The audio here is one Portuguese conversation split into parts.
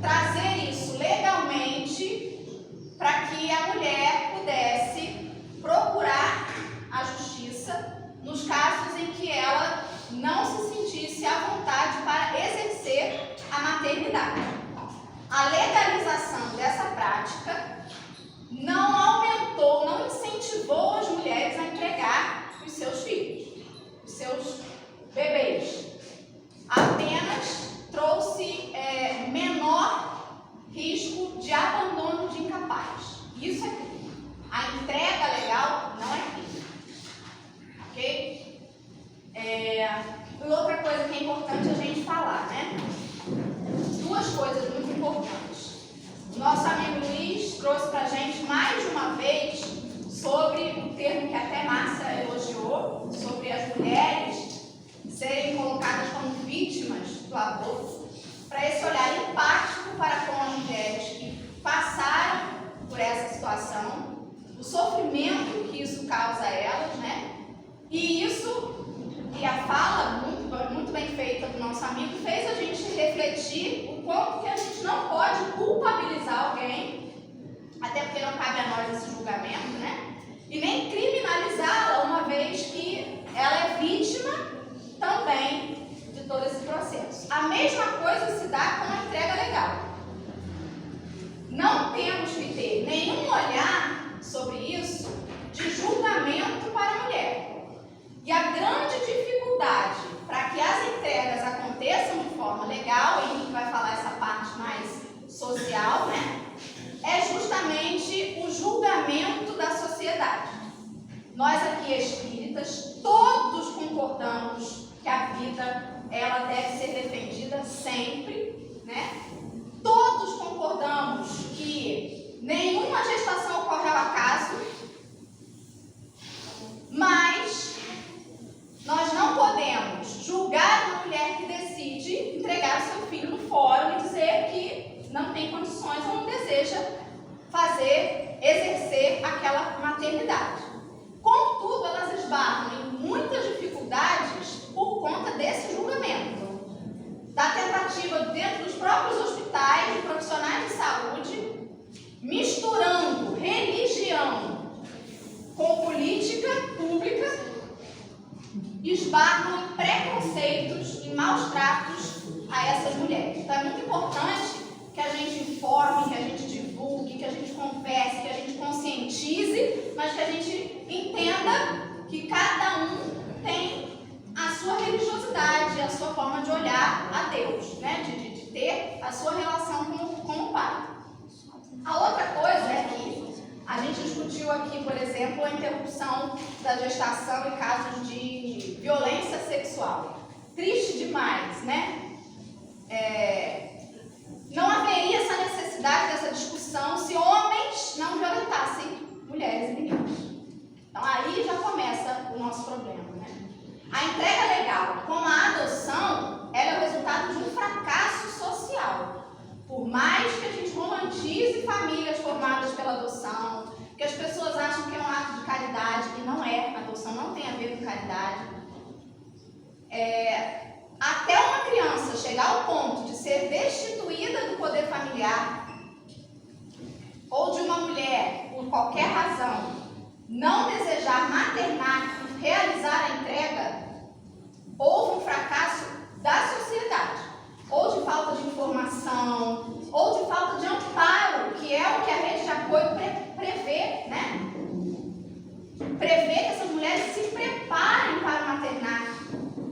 trazer isso legalmente para que a mulher pudesse procurar a justiça nos casos em que ela não se sentisse à vontade para exercer a maternidade. A legalização dessa prática não aumentou, não incentivou as mulheres a entregar os seus filhos, os seus bebês. Apenas trouxe menor risco de abandono de incapaz. Isso é crime. A entrega legal não é crime. Ok? E outra coisa que é importante a gente falar, né? Duas coisas muito importantes. O nosso amigo Luiz trouxe para a gente mais de uma vez sobre um termo que até Márcia elogiou, sobre as mulheres serem colocadas como vítimas do aborto, para esse olhar empático para com as mulheres que passaram por essa situação, o sofrimento que isso causa a elas, né? E a fala muito bem feita do nosso amigo fez a gente refletir o quanto que a gente não pode culpabilizar alguém, até porque não cabe a nós esse julgamento, né? E nem criminalizá-la, uma vez que ela é vítima também de todo esse processo. A mesma coisa se dá com a entrega legal. Não temos que ter nenhum olhar sobre isso de julgamento para a mulher. E a grande dificuldade para que as entregas aconteçam de forma legal, e a gente vai falar essa parte mais social, né? É justamente o julgamento da sociedade. Nós aqui espíritas, todos concordamos que a vida ela deve ser defendida sempre, né? Todos concordamos que nenhuma gestação ocorre ao acaso, mas nós não podemos julgar uma mulher que decide entregar seu filho no fórum e dizer que não tem condições ou não deseja exercer aquela maternidade. Contudo, elas esbarram em muitas dificuldades por conta desse julgamento, da tentativa dentro dos próprios hospitais, de profissionais de saúde, misturando religião com política pública, esbarram em preconceitos e maus tratos a essas mulheres. Então é muito importante que a gente informe, que a gente divulgue, que a gente converse, que a gente conscientize, mas que a gente entenda que cada um tem a sua religiosidade, a sua forma de olhar a Deus, né? de ter a sua relação com o Pai. A outra coisa é que a gente discutiu aqui, por exemplo, a interrupção da gestação em casos de violência sexual. Triste demais, né? Não haveria essa necessidade dessa discussão se homens não violentassem mulheres e meninas. Então aí já começa o nosso problema, né? A entrega legal, como a adoção, ela é o resultado de um fracasso social. Por mais que a gente romantize famílias formadas pela adoção, que as pessoas acham que é um ato de caridade, e não é, a adoção não tem a ver com caridade. Até uma criança chegar ao ponto de ser destituída do poder familiar, ou de uma mulher, por qualquer razão, não desejar maternar, realizar a entrega, houve um fracasso da sociedade, ou de falta de informação, ou de falta de amparo, que é o que a rede de apoio prevê, né? Prevê que essas mulheres se preparem para maternar.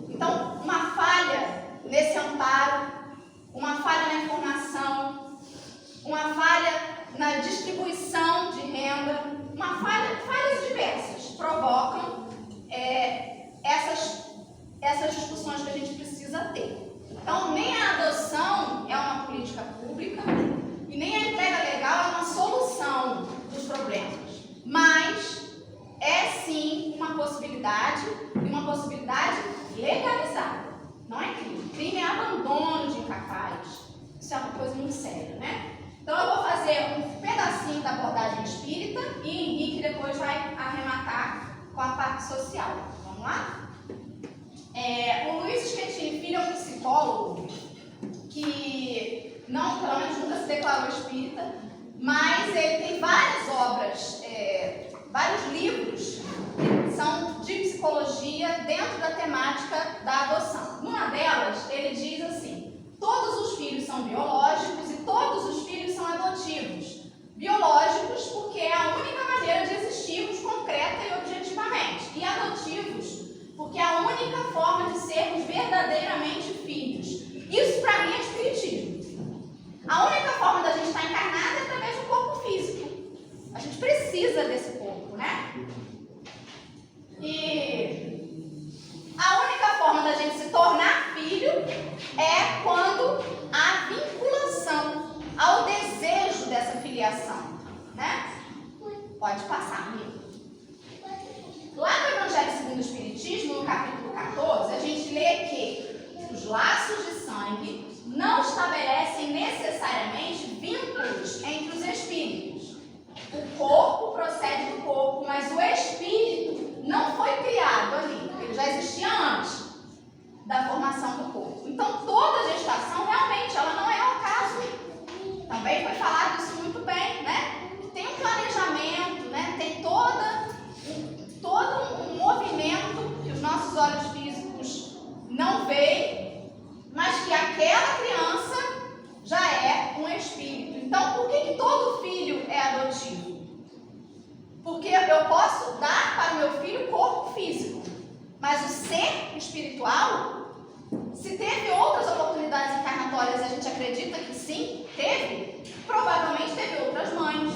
Então, uma falha nesse amparo, uma falha na informação, uma falha na distribuição de renda, falhas diversas provocam essas discussões que a gente precisa ter. Então, nem a adoção é uma política pública e nem a entrega legal é uma solução dos problemas, mas é sim uma possibilidade, e uma possibilidade legalizada. Não é crime. Crime é abandono de incapaz. Isso é uma coisa muito séria, né? Então eu vou fazer um pedacinho da abordagem espírita e Henrique depois vai arrematar com a parte social. Vamos lá? O Luiz Schettini Filho é um psicólogo que não, pelo menos nunca se declarou espírita, mas ele tem várias obras, vários livros que são de psicologia dentro da temática da adoção. Numa delas, ele diz assim: todos os filhos são biológicos e todos os filhos são adotivos. Biológicos porque é a única maneira de existirmos concreta e objetivamente. E adotivos porque é a única forma de sermos verdadeiramente filhos. Isso para mim é espiritismo. A única forma da gente estar encarnada é através do corpo físico. A gente precisa desse corpo, né? E a única forma da gente se tornar filho é quando há vinculação ao desejo dessa filiação, né? Pode passar, amigo. Lá no Evangelho segundo o Espiritismo, no capítulo 14, a gente lê que os laços de sangue não estabelecem necessariamente vínculos entre os espíritos. O corpo procede do corpo, mas o espírito não foi criado ali, ele já existia antes da formação do corpo. Então, toda gestação, realmente, ela não é ao acaso. Também foi falado isso muito bem, né? Tem um planejamento, né? Tem todo um movimento que os nossos olhos físicos não veem, mas que aquela criança já é um espírito. Então, por que todo filho é adotivo? Porque eu posso dar para o meu filho corpo físico, mas o ser espiritual, se teve outras oportunidades encarnatórias, a gente acredita que sim, teve, provavelmente teve outras mães,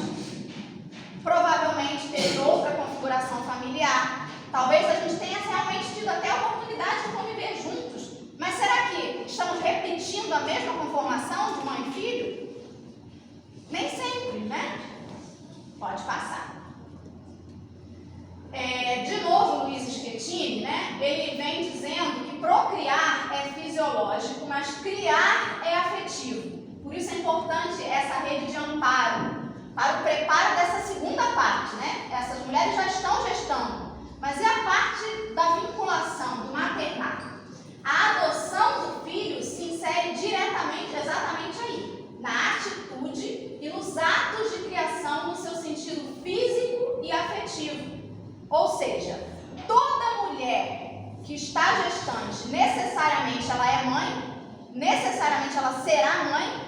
provavelmente teve outra configuração familiar, talvez a gente tenha realmente tido até a oportunidade de conviver juntos, mas será que estamos repetindo a mesma conformação de mãe e filho? Nem sempre, né? Pode passar. De novo, Luiz Schettini, né? Ele vem dizendo que procriar é fisiológico, mas criar é afetivo. Por isso é importante essa rede de amparo, para o preparo dessa segunda parte, né? Essas mulheres já estão gestando, mas é a parte da vinculação, do maternar. A adoção do filho se insere diretamente, exatamente aí, na atitude e nos atos de criação no seu sentido físico e afetivo. Ou seja, toda mulher que está gestante, necessariamente ela é mãe, necessariamente ela será mãe,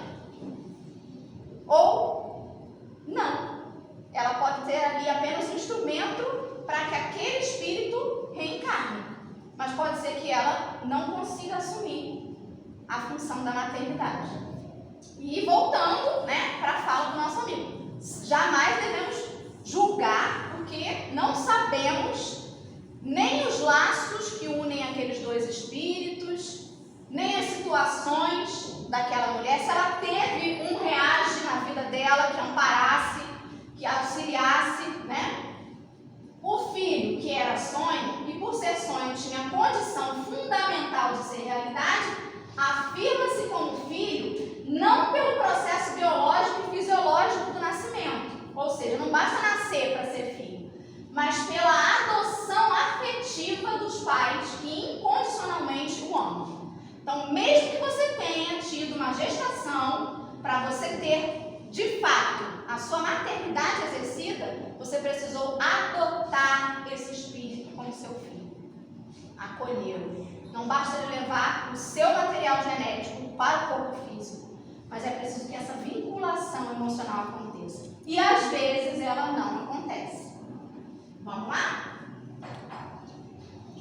ou não. Ela pode ter ali apenas um instrumento para que aquele espírito reencarne, mas pode ser que ela não consiga assumir a função da maternidade. E voltando, né, para a fala do nosso amigo, jamais devemos julgar, porque não sabemos nem os laços que unem aqueles dois espíritos, nem as situações daquela mulher, se ela teve um reage na vida dela que amparasse, que auxiliasse, né? O filho, que era sonho, e por ser sonho tinha condição fundamental de ser realidade, afirma-se como filho não pelo processo biológico e fisiológico do nascimento, ou seja, não basta nascer para ser filho, mas pela adoção afetiva dos pais que incondicionalmente o amam. Então, mesmo que você tenha tido uma gestação, para você ter, de fato, a sua maternidade exercida, você precisou adotar esse espírito como seu filho, acolhê-lo. Não basta ele levar o seu material genético para o corpo físico, mas é preciso que essa vinculação emocional aconteça. E às vezes ela não acontece. Vamos lá?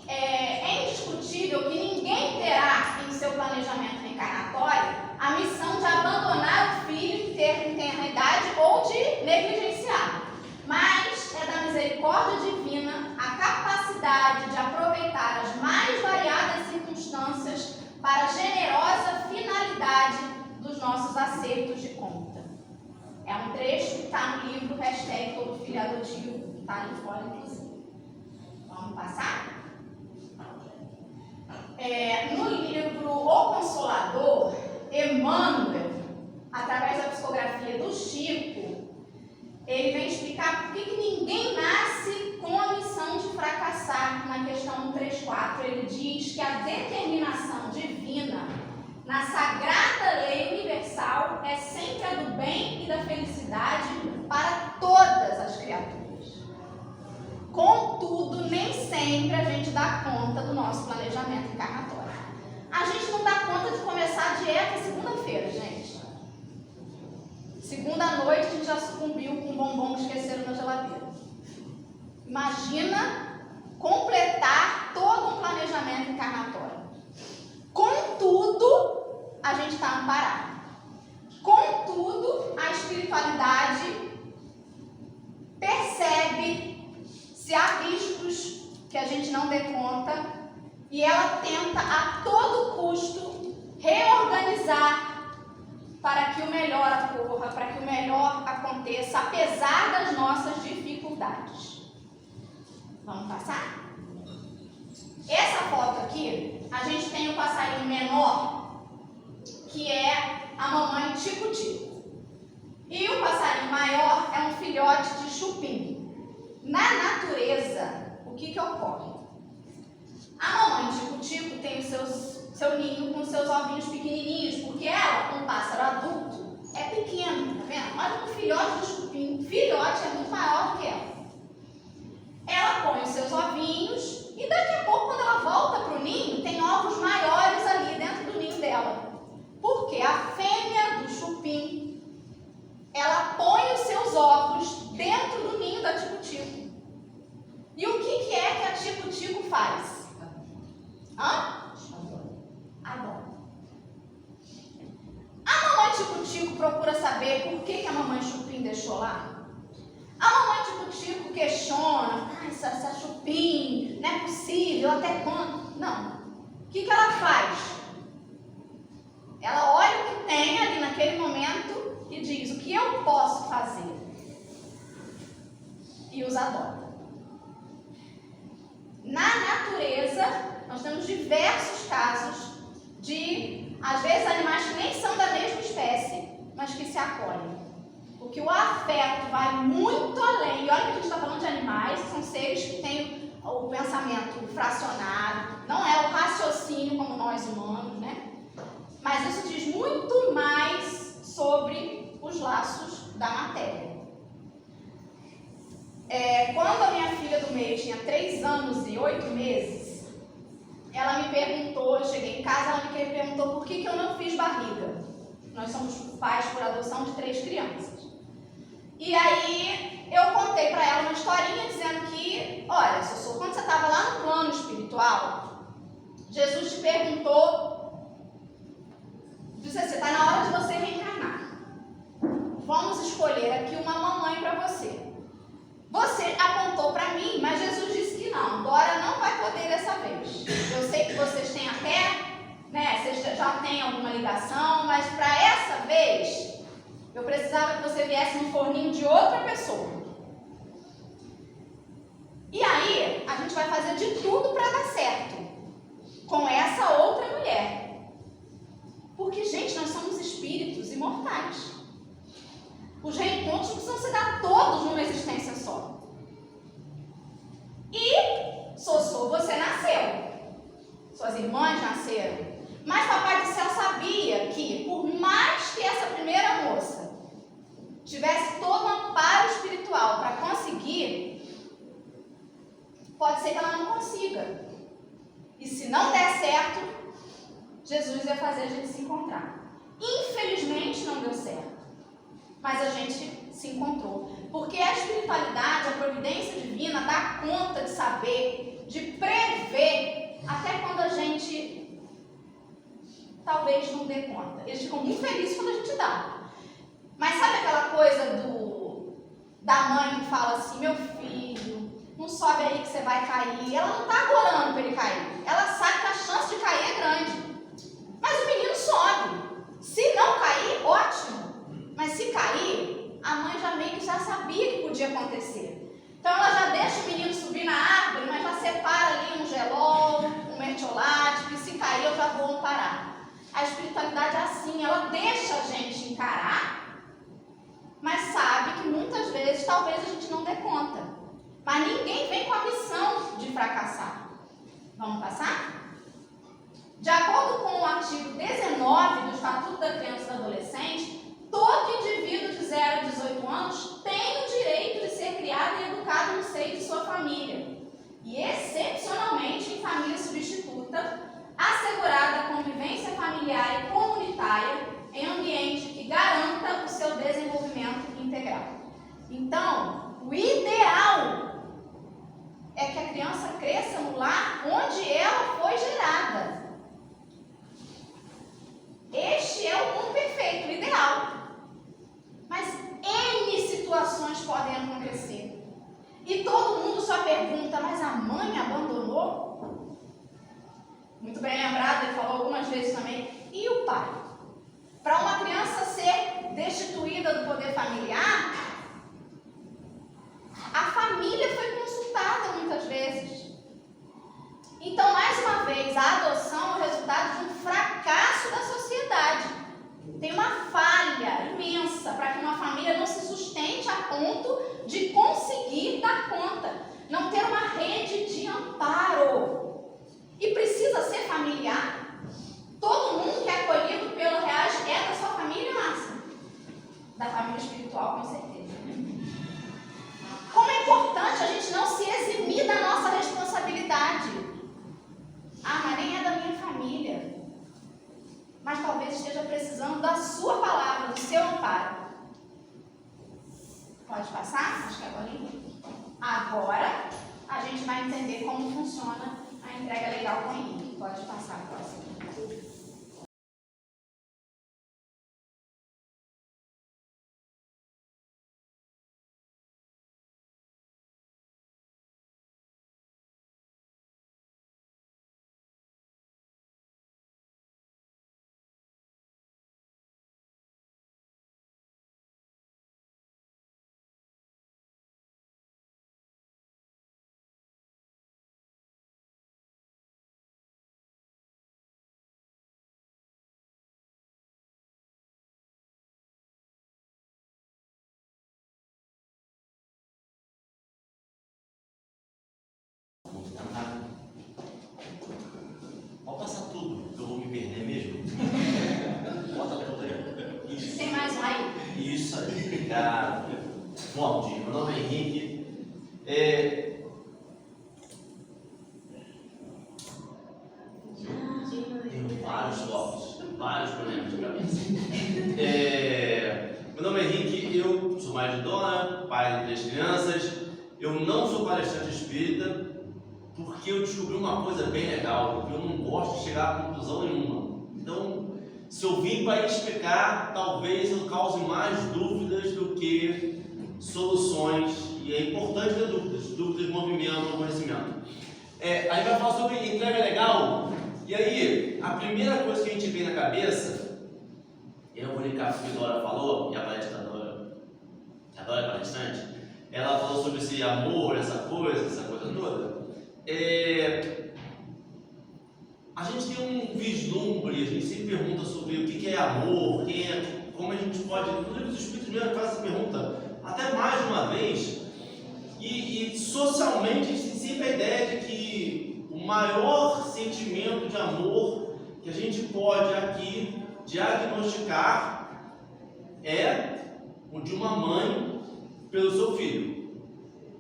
É indiscutível que ninguém terá em seu planejamento reencarnatório a missão de abandonar o filho em tenra idade ou de negligenciá-lo. Mas é da misericórdia divina a capacidade de aproveitar as mais variadas circunstâncias para a generosa finalidade dos nossos acertos de conta. É um trecho que está no livro #Todo Filho Adotivo, que está ali fora, inclusive. Vamos passar? No livro O Consolador, Emmanuel, através da psicografia do Chico, ele vem explicar por que ninguém nasce com a missão de fracassar. Na questão 134, ele diz que a determinação divina na sagrada Imagina completar todo um planejamento encarnatório. Contudo, a gente está amparado. Contudo, a espiritualidade percebe se há riscos que a gente não dê conta e ela tenta a todo custo reorganizar para que o melhor ocorra, para que o melhor aconteça, apesar das nossas dificuldades. Vamos passar? Essa foto aqui, a gente tem um passarinho menor, que é a mamãe tico-tico. E o passarinho maior é um filhote de chupim. Na natureza, o que ocorre? A mamãe tico-tico tem o seu ninho com seus ovinhos pequenininhos, porque ela, um pássaro adulto, é pequeno, tá vendo? Olha um filhote de chupim. O filhote é muito maior do que ela. Ela põe os seus ovinhos e daqui a pouco, quando ela volta para o ninho, tem ovos maiores ali dentro do ninho dela. Porque a fêmea do chupim, ela põe os seus ovos dentro do ninho da tico-tico. E o que é que a tico-tico faz? Adora. A mamãe tico-tico procura saber por que a mamãe chupim deixou lá. A mamãe tico-tico questiona, essa chupim, não é possível, até quando? Não. O que ela faz? Ela olha o que tem ali naquele momento e diz, o que eu posso fazer? E os adota. Na natureza, nós temos diversos casos de, às vezes, animais que nem são da mesma espécie, mas que se acolhem. Porque o afeto vai muito além. E olha que a gente está falando de animais, são seres que têm o pensamento fracionado, não é o raciocínio como nós humanos, né? Mas isso diz muito mais sobre os laços da matéria. Quando a minha filha do meio tinha 3 anos e 8 meses, ela me perguntou, eu cheguei em casa, ela me perguntou por que eu não fiz barriga. Nós somos pais por adoção de 3 crianças. E aí eu contei para ela uma historinha dizendo que, olha, Sossô, quando você estava lá no plano espiritual, Jesus te perguntou, disse assim, está na hora de você reencarnar. Vamos escolher aqui uma mamãe para você. Você apontou para mim, mas Jesus disse que não, Dora não vai poder dessa vez. Eu sei que vocês têm até, né, vocês já têm alguma ligação, mas para essa vez, eu precisava que você viesse no forninho de outra pessoa. E aí, a gente vai fazer de tudo para dar certo com essa outra mulher. Porque, gente, nós somos espíritos imortais. Os reencontros precisam se dar todos numa existência só. E, Sossô, você nasceu. Suas irmãs nasceram. Mas Papai do Céu sabia que, por mais que essa primeira moça tivesse todo um amparo espiritual para conseguir, pode ser que ela não consiga. E se não der certo, Jesus ia fazer a gente se encontrar. Infelizmente não deu certo. Mas a gente se encontrou. Porque a espiritualidade, a providência divina, dá conta de saber, de prever, até quando a gente talvez não dê conta. Eles ficam muito felizes quando a gente dá. Mas sabe aquela coisa da mãe que fala assim, meu filho, não sobe aí que você vai cair. Ela não está agorando para ele cair. Ela sabe que a chance de cair é grande. Mas o menino sobe. Se não cair, ótimo. Mas se cair, a mãe já meio que já sabia que podia acontecer. Então ela já deixa o menino subir na árvore, mas já separa ali um gelol, um mertiolate, que se cair eu já vou amparar. A espiritualidade é assim, ela deixa a gente encarar, mas sabe que muitas vezes talvez a gente não dê conta. Mas ninguém vem com a missão de fracassar. Vamos passar? De acordo com o artigo 19 do Estatuto da Criança e do Adolescente, todo indivíduo de 0 a 18 anos tem o direito de ser criado e educado no seio de sua família. E, excepcionalmente, em família substituta, assegurada a convivência familiar e comunitária em ambiente que garanta o seu desenvolvimento integral. Então, o ideal lar. Para uma criança ser destituída do poder familiar, a família foi consultada muitas vezes. Então, mais uma vez, a adoção é o resultado de um fracasso da sociedade. Tem uma falha imensa para que uma família não se sustente a ponto de conseguir dar conta, não ter uma rede de amparo. E precisa ser familiar. Todo mundo que é acolhido pelo REAGE é da sua família, Márcia? Da família espiritual, com certeza. Como é importante a gente não se eximir da nossa responsabilidade. Ah, mas nem é da minha família. Mas talvez esteja precisando da sua palavra, do seu amparo. Pode passar? Acho que agora a gente vai entender como funciona a entrega legal com o Henrique. Pode passar a próxima. Pode passar tudo, que eu vou me perder mesmo. Bota tudo aí. Isso. Tem mais um aí? Isso aí, obrigado. Bom dia, meu nome é Henrique. Tenho vários tópicos, vários problemas de cabeça. Meu nome é Henrique, eu sou marido, pai de 3 crianças. Eu não sou palestrante espírita, porque eu descobri uma coisa bem legal, que eu não gosto de chegar a conclusão nenhuma. Então, se eu vim para explicar, talvez eu cause mais dúvidas do que soluções, e é importante ter dúvidas de movimento, conhecimento. A gente vai falar sobre entrega legal, e aí, a primeira coisa que a gente vem na cabeça, eu vou linkar o que a Dora falou, e a palestradora, a Dora é palestrante, ela falou sobre esse amor, essa coisa toda. A gente tem um vislumbre, a gente sempre pergunta sobre o que é amor, como a gente pode, inclusive os espíritos mesmo fazem essa pergunta até mais de uma vez, e socialmente a gente sempre a ideia de que o maior sentimento de amor que a gente pode aqui diagnosticar é o de uma mãe pelo seu filho.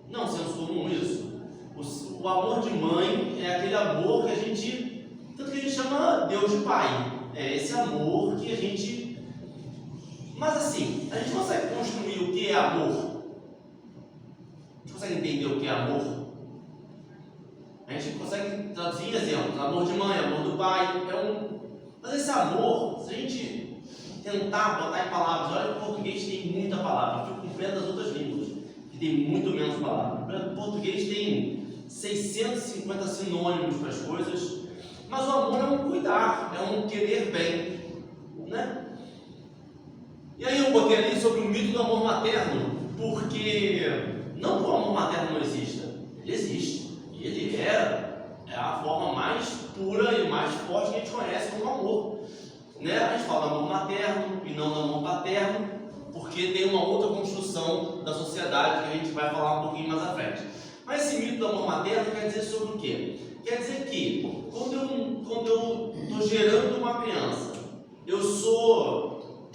Não senso comum isso. O amor de mãe é aquele amor que a gente, tanto que a gente chama Deus de pai. É esse amor que a gente... Mas assim, a gente consegue construir o que é amor? A gente consegue entender o que é amor? A gente consegue traduzir em exemplos. Amor de mãe, amor do pai. Mas esse amor, se a gente tentar botar em palavras, olha, o português tem muita palavra. Eu fico com pena das outras línguas, que tem muito menos palavras. O português tem 650 sinônimos para as coisas, mas o amor é um cuidar, é um querer bem, né? E aí eu botei ali sobre o mito do amor materno, porque não que o amor materno não exista, ele existe, e ele é a forma mais pura e mais forte que a gente conhece como amor, né? A gente fala do amor materno e não do amor paterno, porque tem uma outra construção da sociedade que a gente vai falar um pouquinho mais à frente. Mas esse mito do amor materno quer dizer sobre o quê? Quer dizer que quando eu estou gerando uma criança, eu sou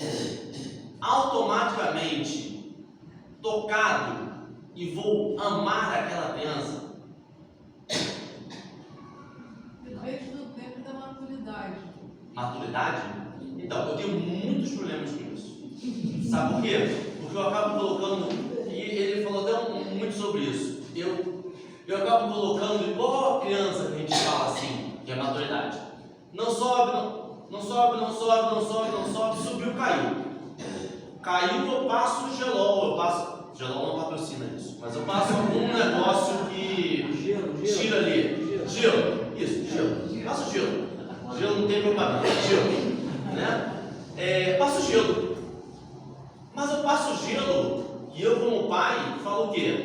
automaticamente tocado e vou amar aquela criança. Depende do tempo da maturidade. Maturidade? Então, eu tenho muitos problemas com isso. Sabe por quê? Porque eu acabo colocando, e ele falou até muito sobre isso. Eu acabo colocando igual a criança que a gente fala assim, que é maturidade. Não sobe, não sobe, subiu, caiu. Caiu, eu passo gelol, gelol não patrocina isso, mas eu passo algum negócio que tira ali. Gelo, isso, gelo. Passa gelo. Gelo não tem propaganda, gelo. Né? gelo. Mas eu passo gelo e eu, como pai, falo o quê?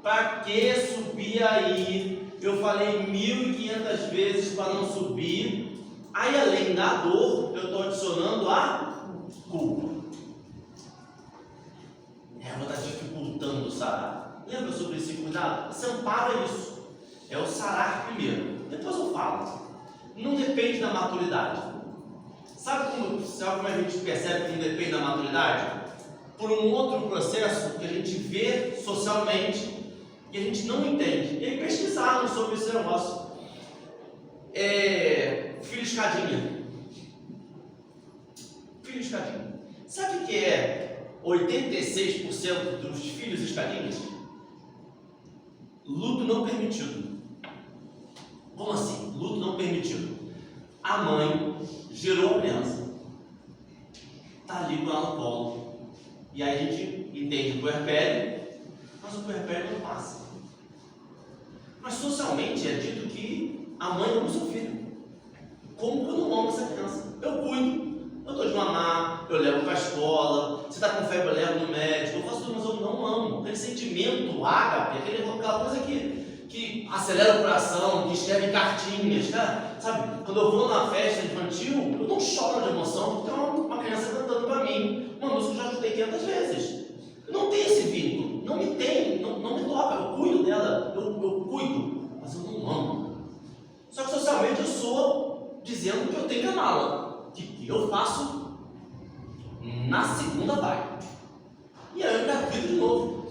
Para que subir aí? Eu falei 1.500 vezes para não subir. Aí, além da dor, eu estou adicionando a culpa. Ela está dificultando o sarar. Lembra sobre esse cuidado? Você ampara isso. É o sarar primeiro. Depois eu falo. Não depende da maturidade. Sabe como a gente percebe que não depende da maturidade? Por um outro processo que a gente vê socialmente e a gente não entende. E aí pesquisaram sobre esse negócio. Filho escadinha. Filho escadinha. Sabe o que é 86% dos filhos escadinhas? Luto não permitido. Como assim? Luto não permitido. A mãe gerou a criança. Está ali com ela no colo. E aí a gente entende o puerpério, mas o puerpério não passa. Mas socialmente é dito que a mãe ama o seu filho. Como que eu não amo essa criança? Eu cuido, eu dou de mamar, eu levo para a escola, você está com febre, eu levo no médico, eu faço tudo, mas eu não amo. Aquele sentimento ágape, aquela coisa que acelera o coração, que escreve cartinhas, tá? Sabe? Quando eu vou na festa infantil, eu não choro de emoção, porque tem uma criança cantando para mim uma música que eu já escutei 500 vezes. Eu não tenho esse vínculo, não me toca, eu cuido dela, eu cuido, mas eu não amo. Só que socialmente eu sou dizendo que eu tenho que amá-la, que eu faço na segunda vai. E aí eu engravido de novo.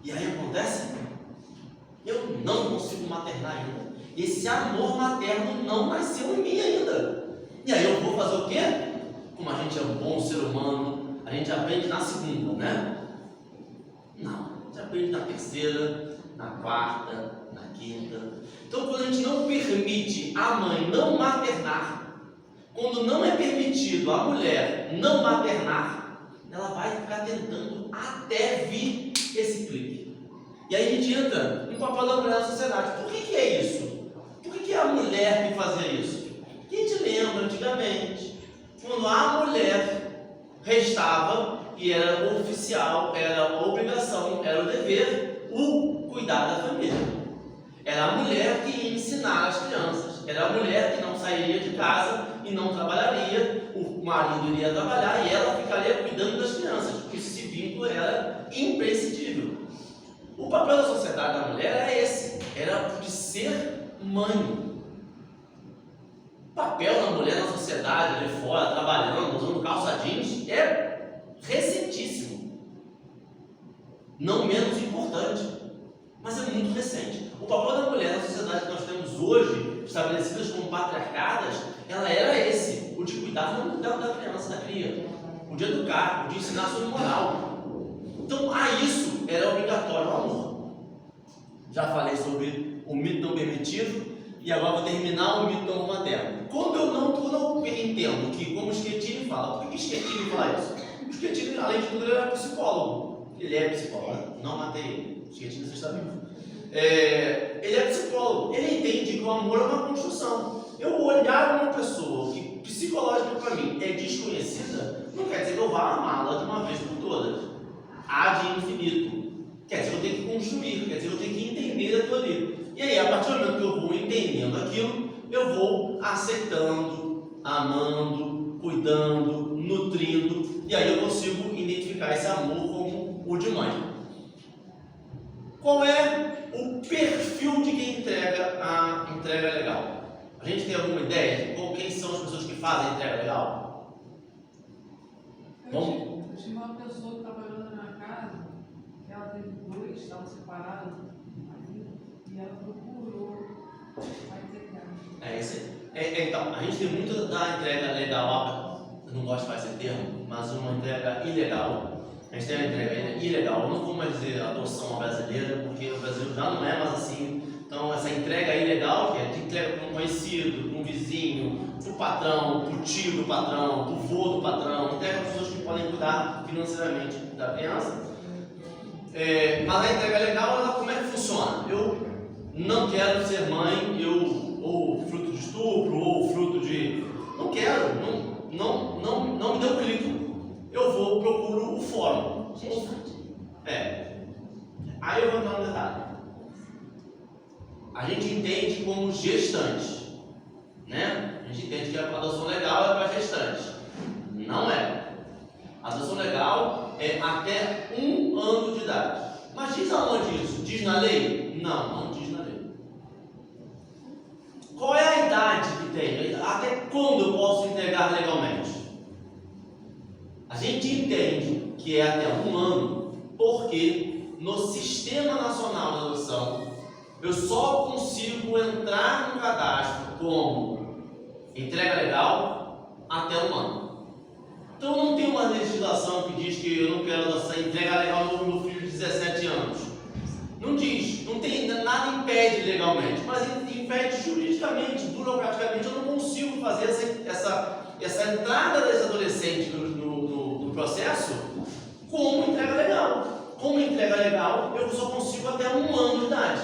E aí acontece, eu não consigo maternar ainda. Esse amor materno não nasceu em mim ainda. E aí eu vou fazer o quê? Como a gente é um bom ser humano, a gente aprende na segunda, né? Não, a gente aprende na terceira, na quarta, na quinta. Então, quando a gente não permite a mãe não maternar, quando não é permitido a mulher não maternar, ela vai ficar tentando até vir esse clique. E aí a gente entra no papel da mulher na sociedade. Por que é isso? Por que é a mulher que fazia isso? Que a gente lembra antigamente, quando a mulher restava, e era oficial, era a obrigação, era o dever, o cuidar da família. Era a mulher que ia ensinar as crianças, era a mulher que não sairia de casa e não trabalharia, o marido iria trabalhar e ela ficaria cuidando das crianças, porque esse vínculo era imprescindível. O papel da sociedade da mulher era esse, era de ser mãe. O papel da mulher na sociedade, ali fora, trabalhando, usando calça jeans, é recentíssimo. Não menos importante, mas é muito recente. O papel da mulher na sociedade que nós temos hoje, estabelecidas como patriarcadas, ela era esse, o de cuidar da criança, da cria, o de educar, o de ensinar sobre moral. Então, a isso era obrigatório o amor. Já falei sobre o mito não permitido e agora vou terminar o mito do amor materno. Quando eu não entendo que, como o Schettini fala, por que Schettini fala isso? O Schettini, além de tudo, ele era psicólogo. Ele é psicólogo, não matei ele. Schettini, você está vivo. Ele é psicólogo. Ele entende que o amor é uma construção. Eu olhar uma pessoa que psicológica para mim é desconhecida, não quer dizer que eu vá amá-la de uma vez por todas. Há de infinito. Quer dizer, eu tenho que construir, quer dizer, eu tenho que entender aquilo ali. E aí, a partir do momento que eu vou entendendo aquilo, eu vou aceitando, amando, cuidando, nutrindo, e aí eu consigo identificar esse amor como o de mãe. Qual é o perfil de quem entrega a entrega legal? A gente tem alguma ideia de quem são as pessoas que fazem a entrega legal? Eu tive uma pessoa que trabalhou na minha casa, que ela teve dois, estavam separados, e ela procurou a entregar. Então, a gente tem muito da entrega legal, eu não gosto de fazer esse termo, mas uma entrega ilegal. A gente tem uma entrega ilegal, eu não vou mais dizer adoção brasileira, porque o Brasil já não é mais assim. Então, essa entrega ilegal, que é de entrega para um conhecido, para um vizinho, para o patrão, para o tio do patrão, para o vô do patrão, entrega para pessoas que podem cuidar financeiramente da criança. Mas a entrega legal, ela, como é que funciona? Eu não quero ser mãe, ou fruto de estupro, ou fruto de... Não quero, não procuro o fórum. Gestante. Aí eu vou entrar no detalhe. A gente entende como gestante, né? A gente entende que a adoção legal é para gestante. Não é. A adoção legal é até 1 ano de idade. Mas diz aonde isso? Diz na lei? Não, não diz na lei. Qual é a idade que tem? Até quando eu posso entregar legalmente? A gente entende que é até 1 ano, porque no Sistema Nacional de Adoção, eu só consigo entrar no cadastro como entrega legal até 1 ano. Então não tem uma legislação que diz que eu não quero adoçar entrega legal no meu filho de 17 anos. Não diz, não tem, nada impede legalmente, mas impede juridicamente, burocraticamente. Eu não consigo fazer essa entrada desse adolescente no processo como entrega legal. Como entrega legal, eu só consigo até 1 ano de idade.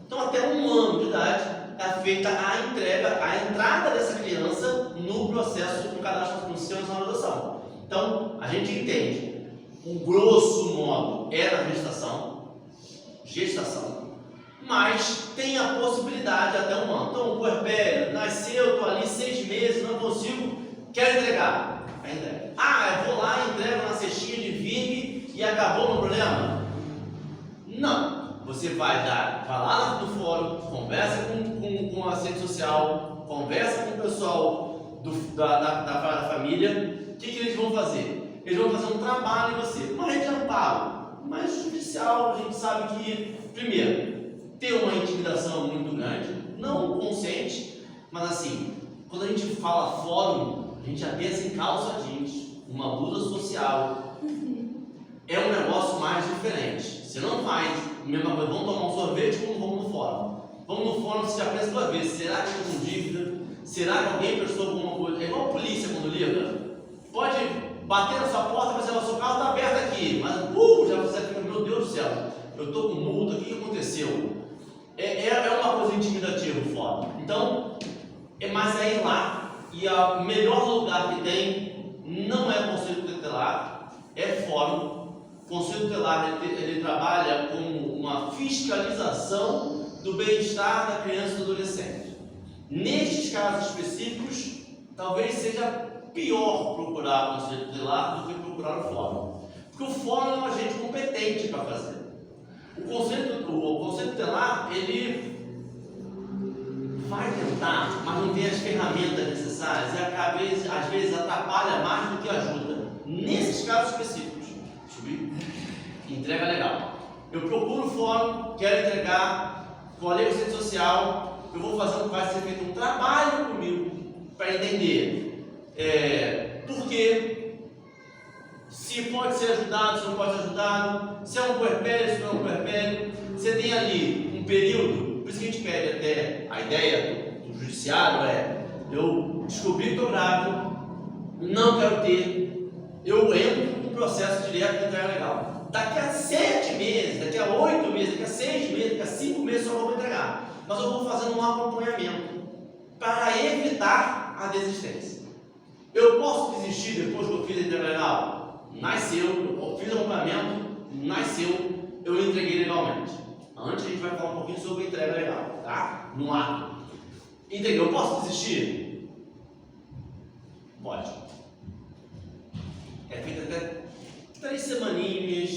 Então, até 1 ano de idade é feita a entrada dessa criança no processo do cadastro no Sistema Nacional de Adoção. Então, a gente entende, o grosso modo é na gestação, mas tem a possibilidade até 1 ano. Então, o puerpério, nasceu, estou ali 6 meses, não consigo, quero entregar. Aí entrega. Eu vou lá, entrego na cestinha de Virg e acabou o meu problema? Não. Você vai lá no fórum, conversa com a assistente social, conversa com o pessoal da família. O que eles vão fazer? Eles vão fazer um trabalho em você, uma rede de amparo, mas judicial. A gente sabe que, primeiro, tem uma intimidação muito grande, não consciente, mas assim, quando a gente fala fórum, a gente já pensa em calça jeans, uma blusa social. É um negócio mais diferente. Você não faz a mesma coisa, vamos tomar um sorvete como vamos no fórum. Vamos no fórum, você já pensa 2 vezes, será que eu estou com dívida? Será que alguém prestou alguma coisa? É igual a polícia quando liga. Pode bater na sua porta, mas o seu carro está aberto aqui, mas já você fica, meu Deus do céu, eu estou com multa, o que aconteceu? É uma coisa intimidativa o fórum. Então, mas é ir lá, e o melhor lugar que tem não é o Conselho Tutelar, é fórum. O Conselho Tutelar ele trabalha com uma fiscalização do bem-estar da criança e do adolescente. Nestes casos específicos, talvez seja pior procurar o Conselho Tutelar do que procurar o fórum, porque o fórum é um agente competente para fazer. O Conselho Tutelar ele vai tentar, mas não tem as ferramentas necessárias e às vezes atrapalha mais do que ajuda. Nesses casos específicos, entrega legal. Eu procuro o fórum, quero entregar, colei a assistente social, vai ser feito um trabalho comigo para entender por quê, se pode ser ajudado, se não pode ser ajudado, se é um puerpério, se não é um puerpério. Você tem ali um período, por isso que a gente pede até, a ideia do judiciário eu descobri que estou grávido, não quero ter, eu entro no processo direto de entrega legal. Daqui a 7 meses, daqui a 8 meses, daqui a 6 meses, daqui a 5 meses eu vou entregar. Mas eu vou fazendo um acompanhamento para evitar a desistência. Eu posso desistir depois que eu fiz a entrega legal? Nasceu, eu fiz o acompanhamento, nasceu, eu entreguei legalmente. Antes a gente vai falar um pouquinho sobre a entrega legal, tá? No ato. Entreguei, eu posso desistir? Pode. É feito até 3 semaninhas,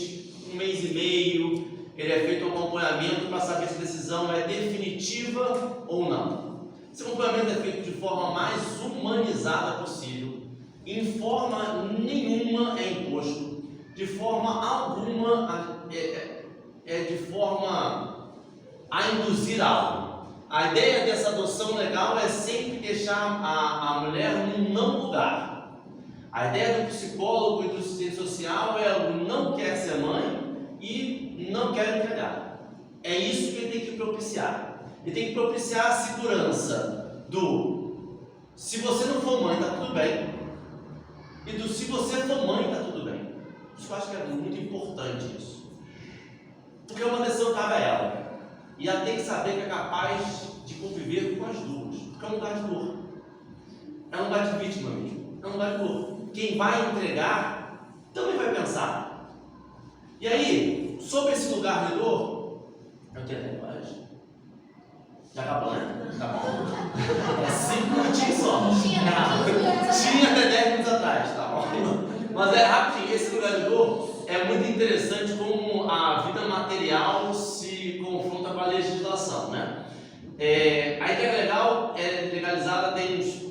1 mês e meio, ele é feito um acompanhamento para saber se a decisão é definitiva ou não. Esse acompanhamento é feito de forma mais humanizada possível, em forma nenhuma é imposto, de forma alguma de forma a induzir algo. A ideia dessa adoção legal é sempre deixar a mulher num não lugar. A ideia do psicólogo e do assistente social é o não quer ser mãe e não quer entregar. É isso que ele tem que propiciar. Ele tem que propiciar a segurança do se você não for mãe, está tudo bem, e do se você for mãe, está tudo bem. Isso eu acho que é muito importante isso. Porque uma decisão cabe a ela. E ela tem que saber que é capaz de conviver com as duas. Porque é um lugar de dor. É um lugar de vítima mesmo. É um lugar de dor. Quem vai entregar também vai pensar. E aí, sobre esse lugar de dor, eu tenho até mais. Já acabou, né? Tá bom. É 5 minutinhos só. Tinha até 10 minutos atrás, tá bom? Mas é rapidinho. Esse lugar de dor é muito interessante como a vida material se confronta com a legislação, né? A ideia legal é legalizada tem uns...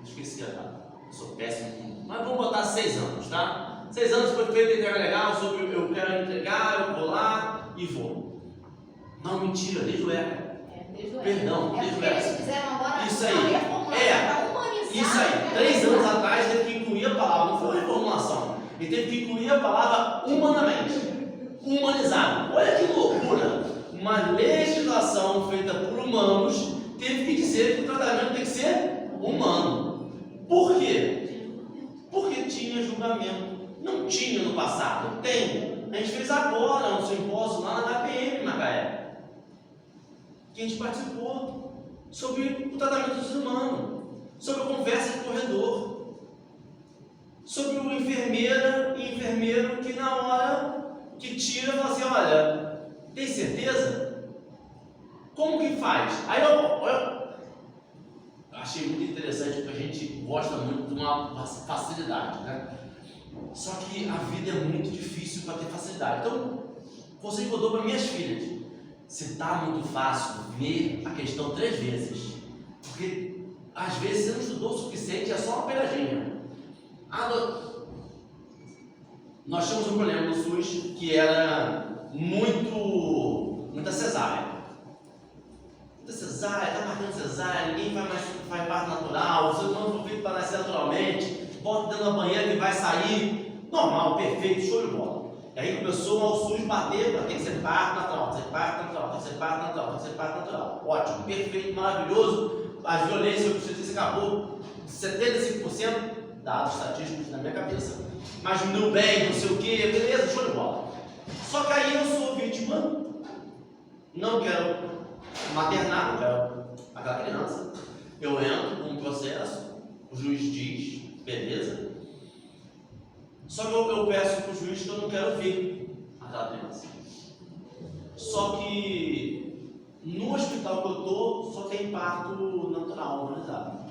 Esqueci a data. Sou péssimo. Mas vamos botar 6 anos, tá? 6 anos foi feita a entrega legal sobre eu quero entregar, eu vou lá e vou. Não, mentira, desde o ECA. Perdão, desde o ECA. Eles fizeram agora Isso aí. uma reformulação para humanizar. Isso aí. 3 anos atrás teve que incluir a palavra, não foi uma reformulação. Ele teve que incluir a palavra humanamente. Humanizado. Olha que loucura. Uma legislação feita por humanos teve que dizer que o tratamento tem que ser humano. Por quê? Porque tinha julgamento. Não tinha no passado. Tem. A gente fez agora um simpósio lá na HPM, Macaé. Que a gente participou sobre o tratamento desumano, sobre a conversa de corredor, sobre o enfermeira e enfermeiro que na hora que tira fala assim, olha, tem certeza? Como que faz? Aí eu achei muito interessante porque a gente gosta muito de uma facilidade, né? Só que a vida é muito difícil para ter facilidade. Então, conselho que eu dou para minhas filhas: se está muito fácil, ver a questão 3 vezes. Porque às vezes você não estudou o suficiente, é só uma pegadinha. Nós tínhamos um problema no SUS que era muita cesárea. Muita cesárea, está marcando cesárea, ninguém faz parto natural, o ser humano foi feito para nascer naturalmente, bota dentro da banheira que vai sair, normal, perfeito, show de bola. E aí começou o SUS bater, tem que ser parto natural, tem que ser parto natural, tem que ser parto natural, tem que ser parto natural. Ótimo, perfeito, maravilhoso. As violências obstetrícia acabou 75%, dados estatísticos na minha cabeça. Mas diminuiu bem, não sei o que, beleza, show de bola. Só que aí eu sou vítima, não quero maternar, não quero aquela criança. Eu entro com um processo, o juiz diz, beleza. Só que eu peço para o juiz que eu não quero ver aquela criança. Só que no hospital que eu estou, só tem parto natural, humanizado.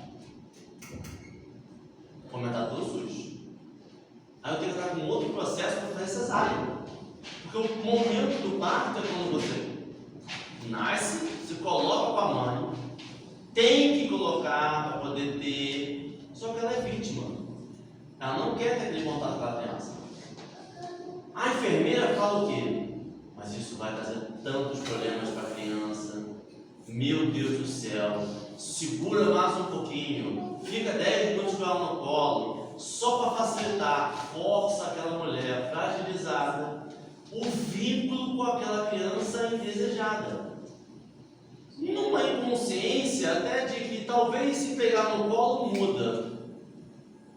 Comentado do SUS. Aí eu tenho que entrar com outro processo para fazer cesárea. Porque o momento do parto é quando você nasce, se coloca com a mãe, tem que colocar para poder ter. Só que ela é vítima. Ela não quer ter aquele contato com a criança. A enfermeira fala o quê? Mas isso vai trazer tantos problemas para a criança. Meu Deus do céu. Segura mais um pouquinho. Fica 10 minutos com ela no colo. Só para facilitar. Força aquela mulher fragilizada o vínculo com aquela criança indesejada. Numa inconsciência até de que talvez se pegar no colo muda.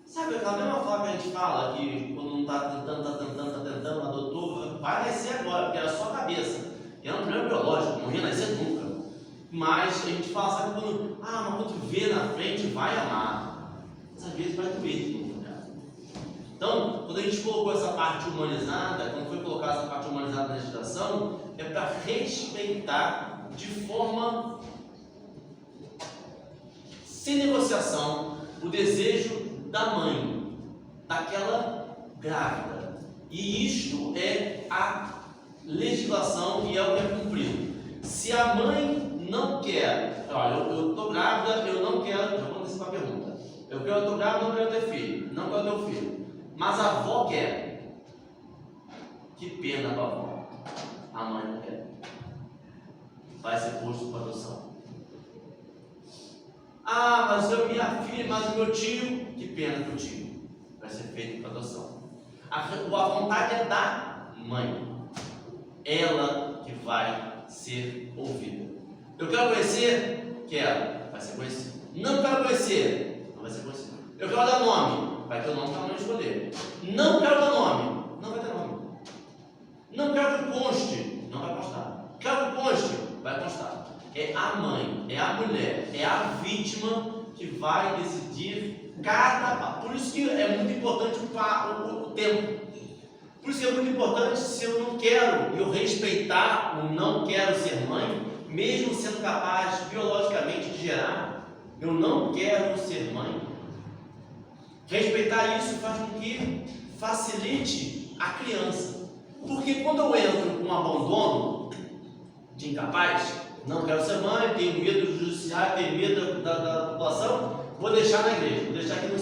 Sabe aquela mesma forma que a gente fala que quando não está tentando, a doutora vai nascer agora, porque era só a cabeça. E era um problema biológico, não ia nascer nunca. Mas a gente fala, sabe quando, mas quando vê na frente, vai amar. Mas às vezes vai doer. Então, quando a gente colocou essa parte humanizada, quando foi colocada essa parte humanizada na legislação, é para respeitar de forma sem negociação o desejo da mãe, daquela grávida. E isto é a legislação e é o que é cumprido. Se a mãe não quer, olha, eu estou grávida, eu não quero, já vou antecipar a pergunta. Eu estou grávida, não quero ter filho, não quero ter um filho. Mas a avó quer. Que pena para a avó. A mãe não quer. Vai ser posto para adoção. Mas eu, minha filha, mas o meu tio, que pena para o tio. Vai ser feito para adoção. A vontade é da mãe. Ela que vai ser ouvida. Eu quero conhecer? Quero. Vai ser conhecido. Não quero conhecer? Não vai ser conhecido. Eu quero dar nome? Vai ter o nome que a mãe escolher. Não quero dar nome? Não vai ter nome. Não quero que conste? Não vai constar. Quero que conste? Vai constar. É a mãe, é a mulher, é a vítima que vai decidir cada. Por isso que é muito importante o tempo. Por isso é muito importante, se eu não quero, eu respeitar o não quero ser mãe, mesmo sendo capaz biologicamente de gerar, eu não quero ser mãe. Respeitar isso faz com que facilite a criança. Porque quando eu entro com um abandono de incapaz, não quero ser mãe, tenho medo do judiciário, tenho medo da população, vou deixar na igreja, vou deixar aqui no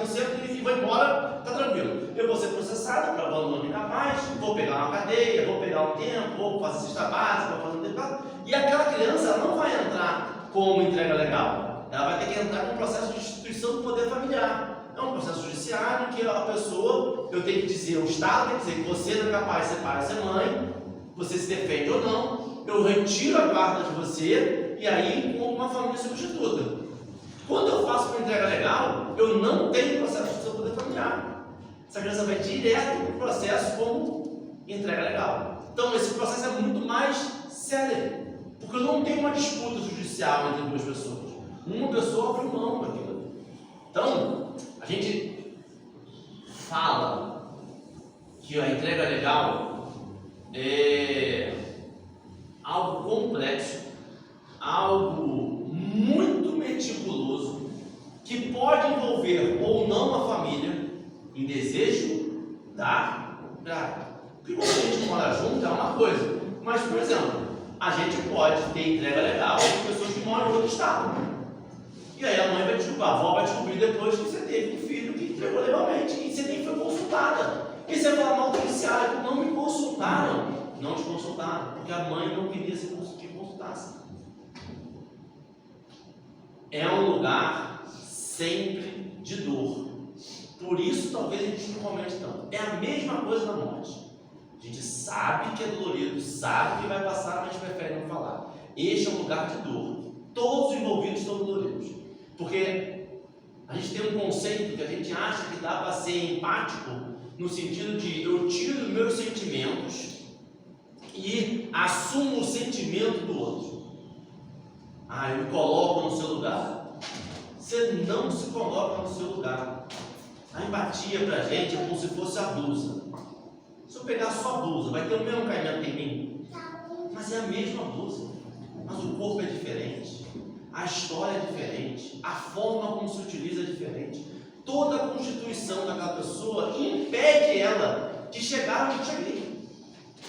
centro e vou embora, tá tranquilo. Eu vou ser processado por abandono de incapaz, vou pegar uma cadeia, vou pegar um tempo, vou fazer cesta básica, vou fazer um deputado. E aquela criança ela não vai entrar como entrega legal, ela vai ter que entrar com um processo de instituição do poder familiar. É um processo judiciário que a pessoa, eu tenho que dizer, o Estado tem que dizer que você não é capaz de ser pai, ser mãe, você se defende ou não, eu retiro a guarda de você e aí com uma família substituta. Quando eu faço uma entrega legal, eu não tenho processo de poder familiar. Essa criança vai direto para o processo como entrega legal. Então esse processo é muito mais sério, porque eu não tenho uma disputa judicial entre duas pessoas. Uma pessoa abre mão daquilo. Então, a gente fala que a entrega legal é algo complexo, algo muito meticuloso, que pode envolver ou não a família em desejo da grávida. Porque quando a gente mora junto é uma coisa, mas, por exemplo, a gente pode ter entrega legal com pessoas que moram em outro estado. E aí a mãe vai descobrir, a avó vai descobrir depois que você teve um filho que entregou legalmente e você nem foi consultada. E você vai falar mal do judiciário, não me consultaram. Não te consultaram, porque a mãe não queria que consultasse. É um lugar sempre de dor. Por isso talvez a gente não comente tanto. É a mesma coisa na morte. A gente sabe que é dolorido, sabe que vai passar, mas prefere não falar. Este é um lugar de dor. Todos os envolvidos estão doloridos. Porque a gente tem um conceito que a gente acha que dá para ser empático, no sentido de eu tiro meus sentimentos e assumo o sentimento do outro. Eu me coloco no seu lugar. Você não se coloca no seu lugar. A empatia pra gente é como se fosse a blusa. Se eu pegar só a blusa, vai ter o mesmo caimento em mim? Mas é a mesma blusa. Mas o corpo é diferente. A história é diferente. A forma como se utiliza é diferente. Toda a constituição daquela pessoa impede ela de chegar onde eu cheguei.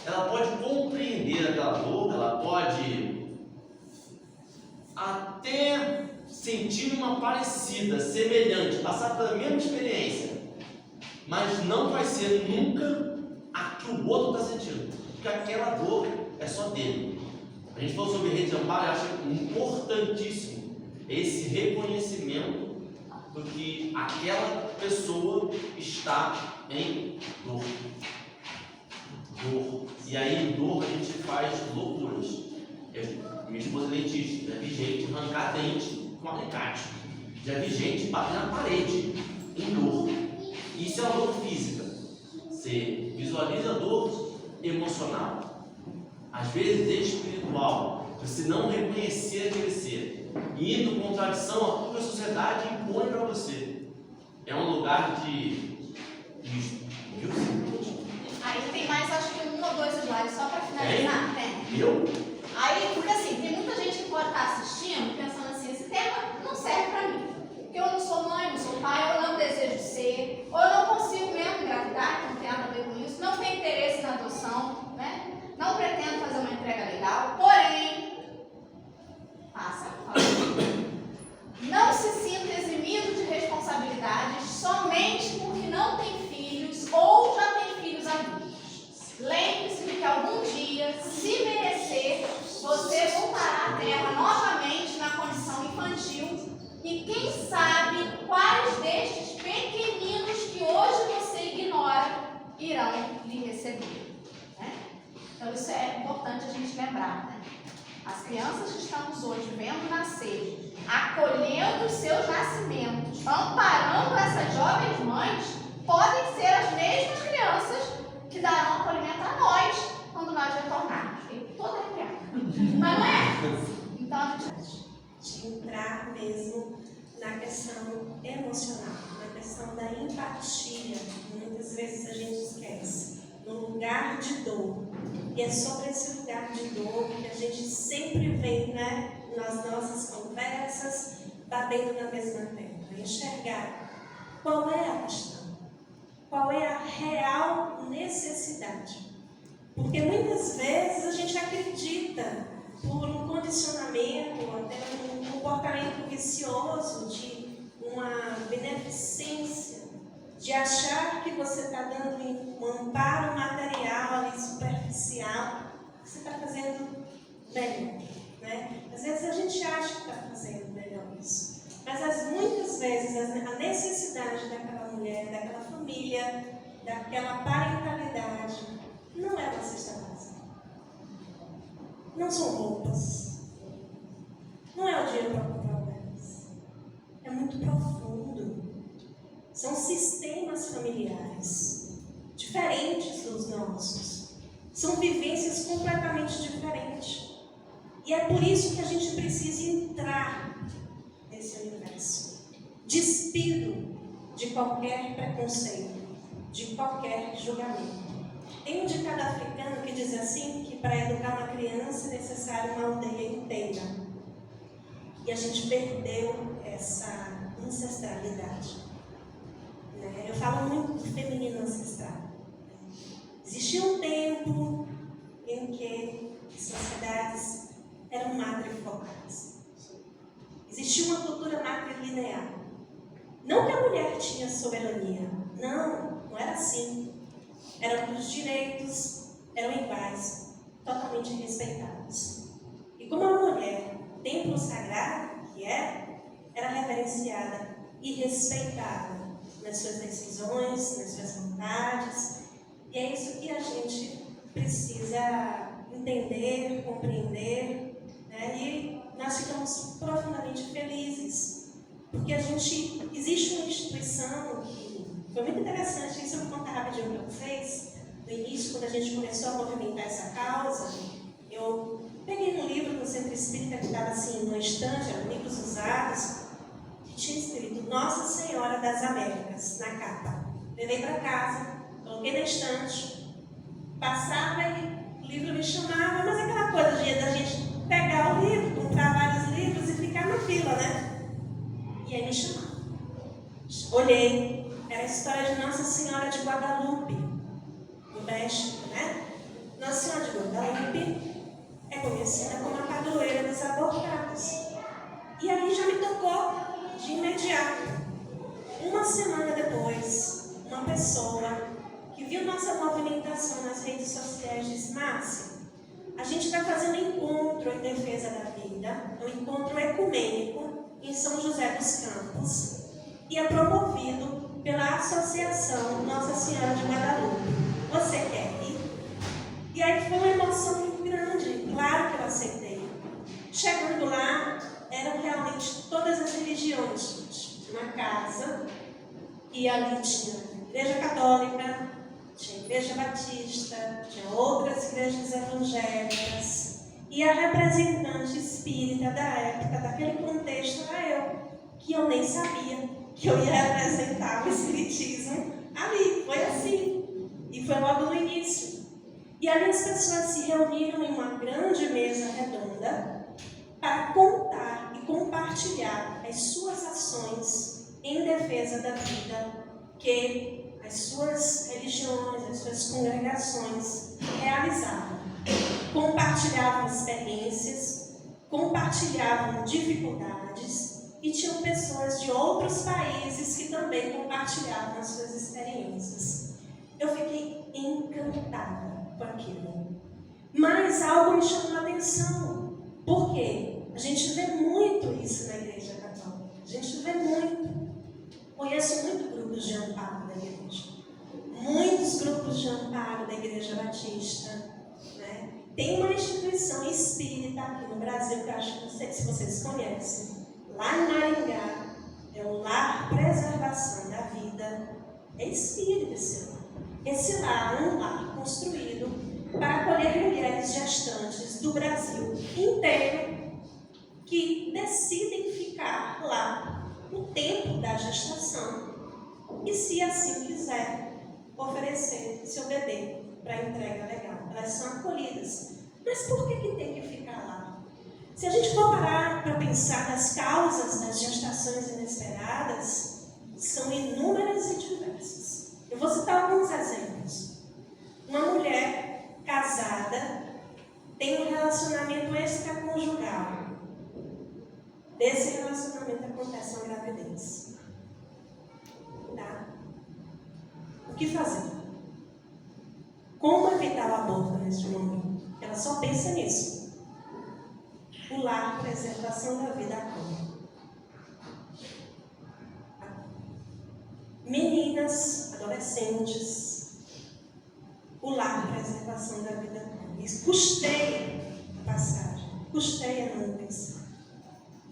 Ela pode compreender aquela dor, ela pode até sentir uma parecida, semelhante, passar pela mesma experiência, mas não vai ser nunca a que o outro está sentindo, porque aquela dor é só dele. A gente falou sobre rede de amparo e acho importantíssimo esse reconhecimento do que aquela pessoa está em dor. E aí, em dor, a gente faz loucuras. Minha esposa é dentista, já vi gente arrancar dente com alicate, já vi gente bater na parede em dor. Isso é uma dor física. Você visualiza a dor emocional, às vezes espiritual. Você não reconhecer aquele ser, indo em contradição a tudo que a sociedade impõe para você. É um lugar de Aí tem mais, acho que 1 ou 2 slides, só para finalizar. Tem. Aí, porque assim, tem muita gente que pode estar assistindo, pensando assim, esse tema não serve para mim. Porque eu não sou mãe, não sou pai, eu não desejo ser, ou eu não consigo mesmo engravidar, que não tem nada a ver com isso, não tenho interesse na adoção, né? Não pretendo fazer uma entrega legal, porém, não se sinta eximido de responsabilidades somente porque não tem filhos ou já tem filhos adultos. Lembre-se de que algum dia, se merecer, você voltará à Terra novamente na condição infantil e quem sabe quais destes pequeninos que hoje você ignora irão lhe receber. Né? Então isso é importante a gente lembrar. Né? As crianças que estamos hoje vendo nascer, acolhendo os seus nascimentos, amparando essas jovens mães, podem ser as mesmas crianças que darão acolhimento a nós quando nós retornarmos. Fiquei toda arrepiada. Mas não é? Então a gente entrar mesmo na questão emocional, na questão da empatia. Muitas muitas vezes a gente esquece, no lugar de dor. E é sobre esse lugar de dor que a gente sempre vem, né, nas nossas conversas, batendo na mesma tecla, enxergar qual é a questão, qual é a real necessidade. Porque muitas vezes a gente acredita, por um condicionamento, até um comportamento vicioso de uma beneficência, de achar que você está dando um amparo material ali, superficial, que você está fazendo melhor, né? Às vezes a gente acha que está fazendo melhor isso, mas muitas vezes a necessidade daquela mulher, daquela família, daquela parentalidade, não é uma cesta básica, não são roupas, não é o dinheiro para comprar elas, é muito profundo. São sistemas familiares diferentes dos nossos. São vivências completamente diferentes. E é por isso que a gente precisa entrar nesse universo, despido de qualquer preconceito, de qualquer julgamento. Tem um ditado africano que diz assim, que para educar uma criança é necessário uma aldeia inteira. E a gente perdeu essa ancestralidade. Eu falo muito do feminino ancestral. Existia um tempo em que as sociedades eram matrifocadas. Existia uma cultura matrilinear. Não que a mulher tinha soberania. Não era assim. Os direitos eram iguais, totalmente respeitados. E como a mulher, templo sagrado que era reverenciada e respeitada nas suas decisões, nas suas vontades. E é isso que a gente precisa entender, compreender, né? E nós ficamos profundamente felizes, porque existe uma instituição que foi muito interessante, isso eu vou contar rapidinho para vocês. No início, quando a gente começou a movimentar essa causa, eu peguei um livro no Centro Espírita que estava assim no estante, eram livros usados, que tinha escrito Nossa Senhora das Américas na capa. Levei para casa, coloquei na estante, passava e o livro me chamava, mas aquela coisa da gente pegar o livro, comprar vários livros e ficar na fila, né? E aí me chamava. Olhei, era a história de Nossa Senhora de Guadalupe, no México, né? Nossa Senhora de Guadalupe é conhecida como a padroeira dos abortados. E aí já me tocou de imediato. Uma semana depois, uma pessoa que viu nossa movimentação nas redes sociais disse: Márcia, a gente vai fazer um encontro em defesa da vida, um encontro ecumênico em São José dos Campos, e é promovido pela Associação Nossa Senhora de Guadalupe. Você quer ir? E aí foi uma emoção muito grande, claro que eu aceitei. Chegando lá, eram realmente todas as religiões, gente. Uma casa, e ali tinha Igreja Católica, tinha Igreja Batista, tinha outras igrejas evangélicas, e a representante espírita da época, daquele contexto, era eu, que eu nem sabia que eu ia representar o espiritismo ali. Foi assim, e foi logo no início. E ali as pessoas se reuniram em uma grande mesa redonda para contar e compartilhar as suas ações em defesa da vida que as suas religiões, as suas congregações realizavam. Compartilhavam experiências, compartilhavam dificuldades e tinham pessoas de outros países que também compartilhavam as suas experiências. Eu fiquei encantada com aquilo. Mas algo me chamou a atenção. Por quê? A gente vê muito isso na Igreja Católica. A gente vê muito. Conheço muitos grupos de amparo da igreja. Muitos grupos de amparo da Igreja Batista. Né? Tem uma instituição espírita aqui no Brasil, que eu acho que não sei se vocês conhecem. Lá em Maringá, é o Lar Preservação da Vida. É espírita esse lar. Esse lar é um lar construído para acolher mulheres gestantes do Brasil inteiro que decidem ficar lá o tempo da gestação e, se assim quiser, oferecer seu bebê para entrega legal. Elas são acolhidas. Mas por que tem que ficar lá? Se a gente for parar para pensar nas causas das gestações inesperadas, são inúmeras e diversas. Eu vou citar alguns exemplos. Uma mulher casada tem um relacionamento extraconjugal. Desse relacionamento acontece uma gravidez. Tá? O que fazer? Como evitar o aborto neste momento? Ela só pensa nisso. O lar, preservação da vida acolhe. Meninas, adolescentes, o lar, preservação da vida acolhe. Isso custeia a passagem, custeia a manutenção.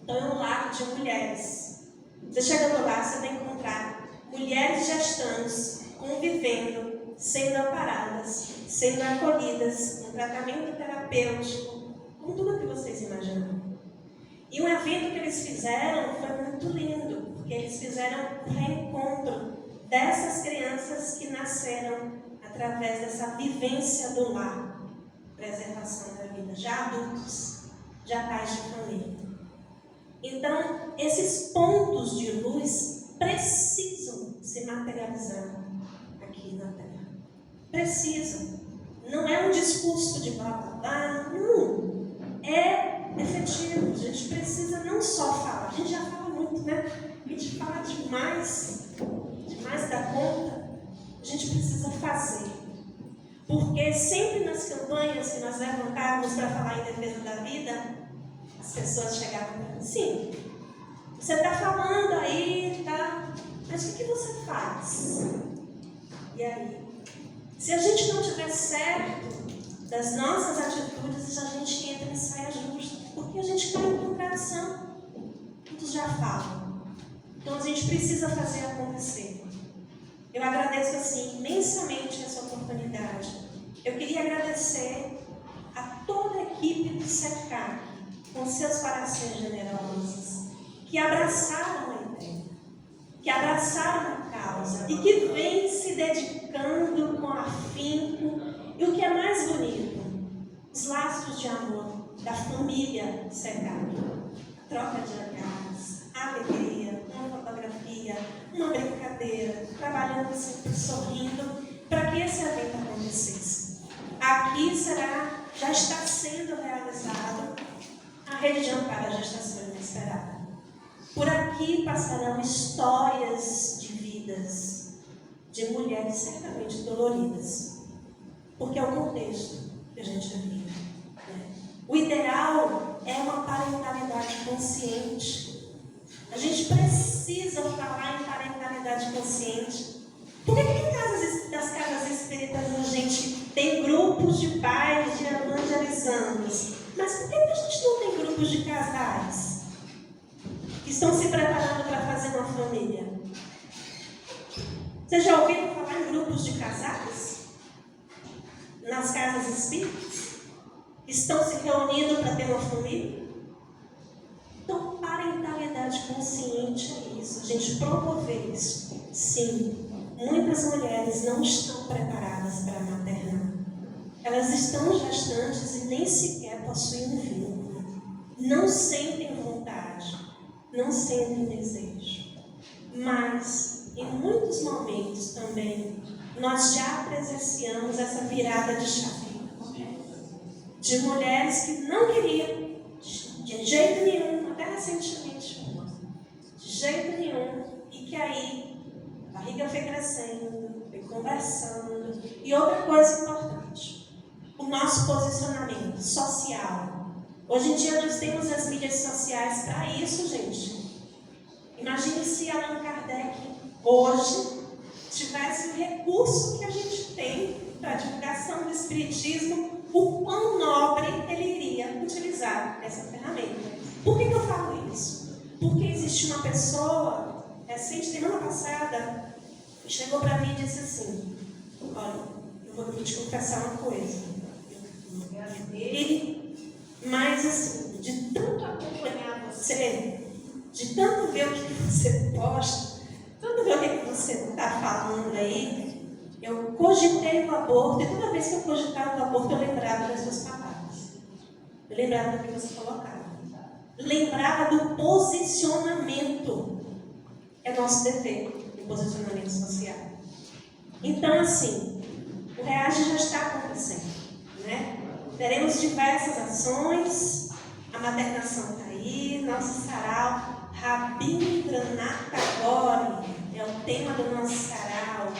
Então é um lar de mulheres. Você chega no lar, você vai encontrar mulheres gestantes convivendo, sendo amparadas, sendo acolhidas, um tratamento terapêutico, com tudo que vocês imaginam. E um evento que eles fizeram foi muito lindo, porque eles fizeram um reencontro dessas crianças que nasceram através dessa vivência do lar, preservação da vida, já adultos, já pais de família. Então, esses pontos de luz precisam se materializar aqui na Terra. Precisam. Não é um discurso de blá blá blá, não. É efetivo. A gente precisa não só falar, a gente já fala muito, né? A gente fala demais da conta. A gente precisa fazer. Porque sempre nas campanhas que nós levantávamos para falar em defesa da vida, as pessoas chegavam para mim, sim, você está falando aí, tá? Mas o que você faz? E aí? Se a gente não tiver certo das nossas atitudes, a gente entra em saia justa, porque a gente cai em contradição. Muitos já falam. Então a gente precisa fazer acontecer. Eu agradeço assim imensamente essa oportunidade. Eu queria agradecer a toda a equipe do SECAC, com seus corações generosos, que abraçaram a ideia, que abraçaram a causa e que vem se dedicando com afinco. E o que é mais bonito, os laços de amor da família SECAC, a troca de olhares, a alegria, uma fotografia, uma brincadeira, trabalhando sempre sorrindo para que esse evento acontecesse. Aqui já está sendo realizado a rede de amparo à gestação inesperada. Por aqui passarão histórias de vidas de mulheres certamente doloridas, porque é o contexto que a gente vive. Né? O ideal é uma parentalidade consciente. A gente precisa falar em parentalidade consciente. Por que nas casas espíritas a gente tem grupos de pais de evangelizandos? Mas por que a gente não tem grupos de casais que estão se preparando para fazer uma família? Vocês já ouviram falar em grupos de casais? Nas casas espíritas? Estão se reunindo para ter uma família? Então, parentalidade consciente é isso. A gente promover isso. Sim, muitas mulheres não estão preparadas para maternar. Elas estão gestantes e nem sequer possuem um vínculo. Não sentem vontade, não sentem desejo. Mas, em muitos momentos também, nós já presenciamos essa virada de chave. De mulheres que não queriam, de jeito nenhum, até recentemente, de jeito nenhum, e que aí a barriga foi crescendo, foi conversando. E outra coisa importante, o nosso posicionamento social. Hoje em dia nós temos as mídias sociais para isso, gente. Imagine se Allan Kardec hoje tivesse o recurso que a gente tem para a divulgação do espiritismo, o quão nobre ele iria utilizar essa ferramenta. Por que eu falo isso? Porque existe uma pessoa, recente, semana passada, que chegou para mim e disse assim, olha, eu vou te confessar uma coisa. Mas assim, de tanto acompanhar você, de tanto ver o que você posta, tanto ver o que você está falando aí, eu cogitei o aborto, e toda vez que eu cogitava o aborto, eu lembrava das suas palavras. Eu lembrava do que você colocava. Lembrava do posicionamento. É nosso dever, o posicionamento social. Então, assim, o REAGE já está acontecendo, né? Teremos diversas ações, a maternação está aí, nosso sarau, Rabindranath Tagore é o tema do nosso sarau,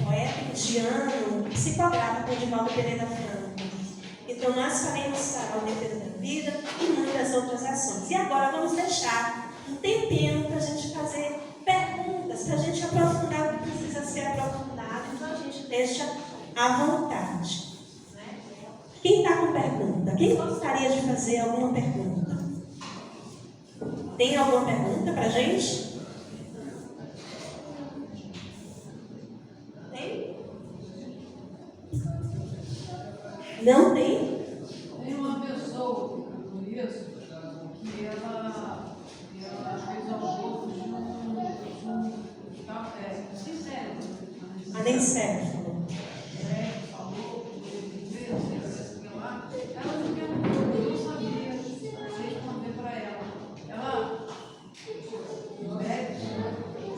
poeta indiano, psicógrafo por Divaldo Pereira Franco. Então, nós faremos sarau Defesa da Vida e muitas outras ações. E agora vamos deixar um tempinho para a gente fazer perguntas, para a gente aprofundar o que precisa ser aprofundado. Então, a gente deixa à vontade. Quem está com pergunta? Quem gostaria de fazer alguma pergunta? Tem alguma pergunta para a gente? Tem? Não tem? Tem uma pessoa que eu conheço que ela fez aborto de um sincero. Anencéfalo. Falou, ela não perguntou, eu não sabia responder para ela. Ela bebe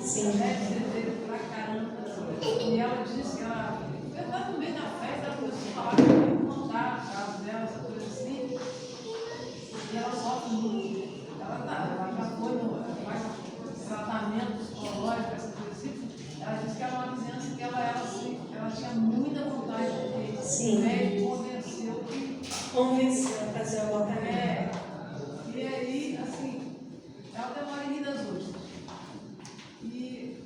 cerveja pra caramba. E ela disse que ela estava no meio da festa, ela começou a falar que ela ia contar o caso dela, essa coisa assim. E ela sofre muito. Ela já foi no tratamento psicológico, essa coisa assim. Ela disse que era uma criança que ela tinha muita vontade de ter. Sim. O médico Convenceu a fazer o abortamento. E aí, assim, ela tem uma Rio das Ostras. E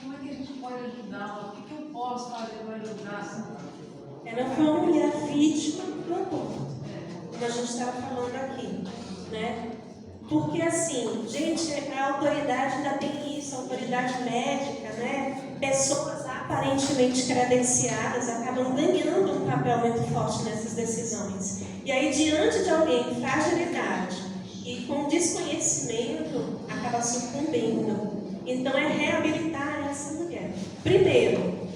como é que a gente pode ajudá-la? O que eu posso fazer para ajudar? Assim? Ela foi uma mulher vítima do aborto, como a gente estava falando aqui, né? Porque assim, gente, a autoridade ainda tem isso, a autoridade médica, né? Pessoas aparentemente credenciadas acabam ganhando um papel muito forte nessas decisões. E aí, diante de alguém em fragilidade e com desconhecimento, acaba sucumbindo. Então, é reabilitar essa mulher. Primeiro,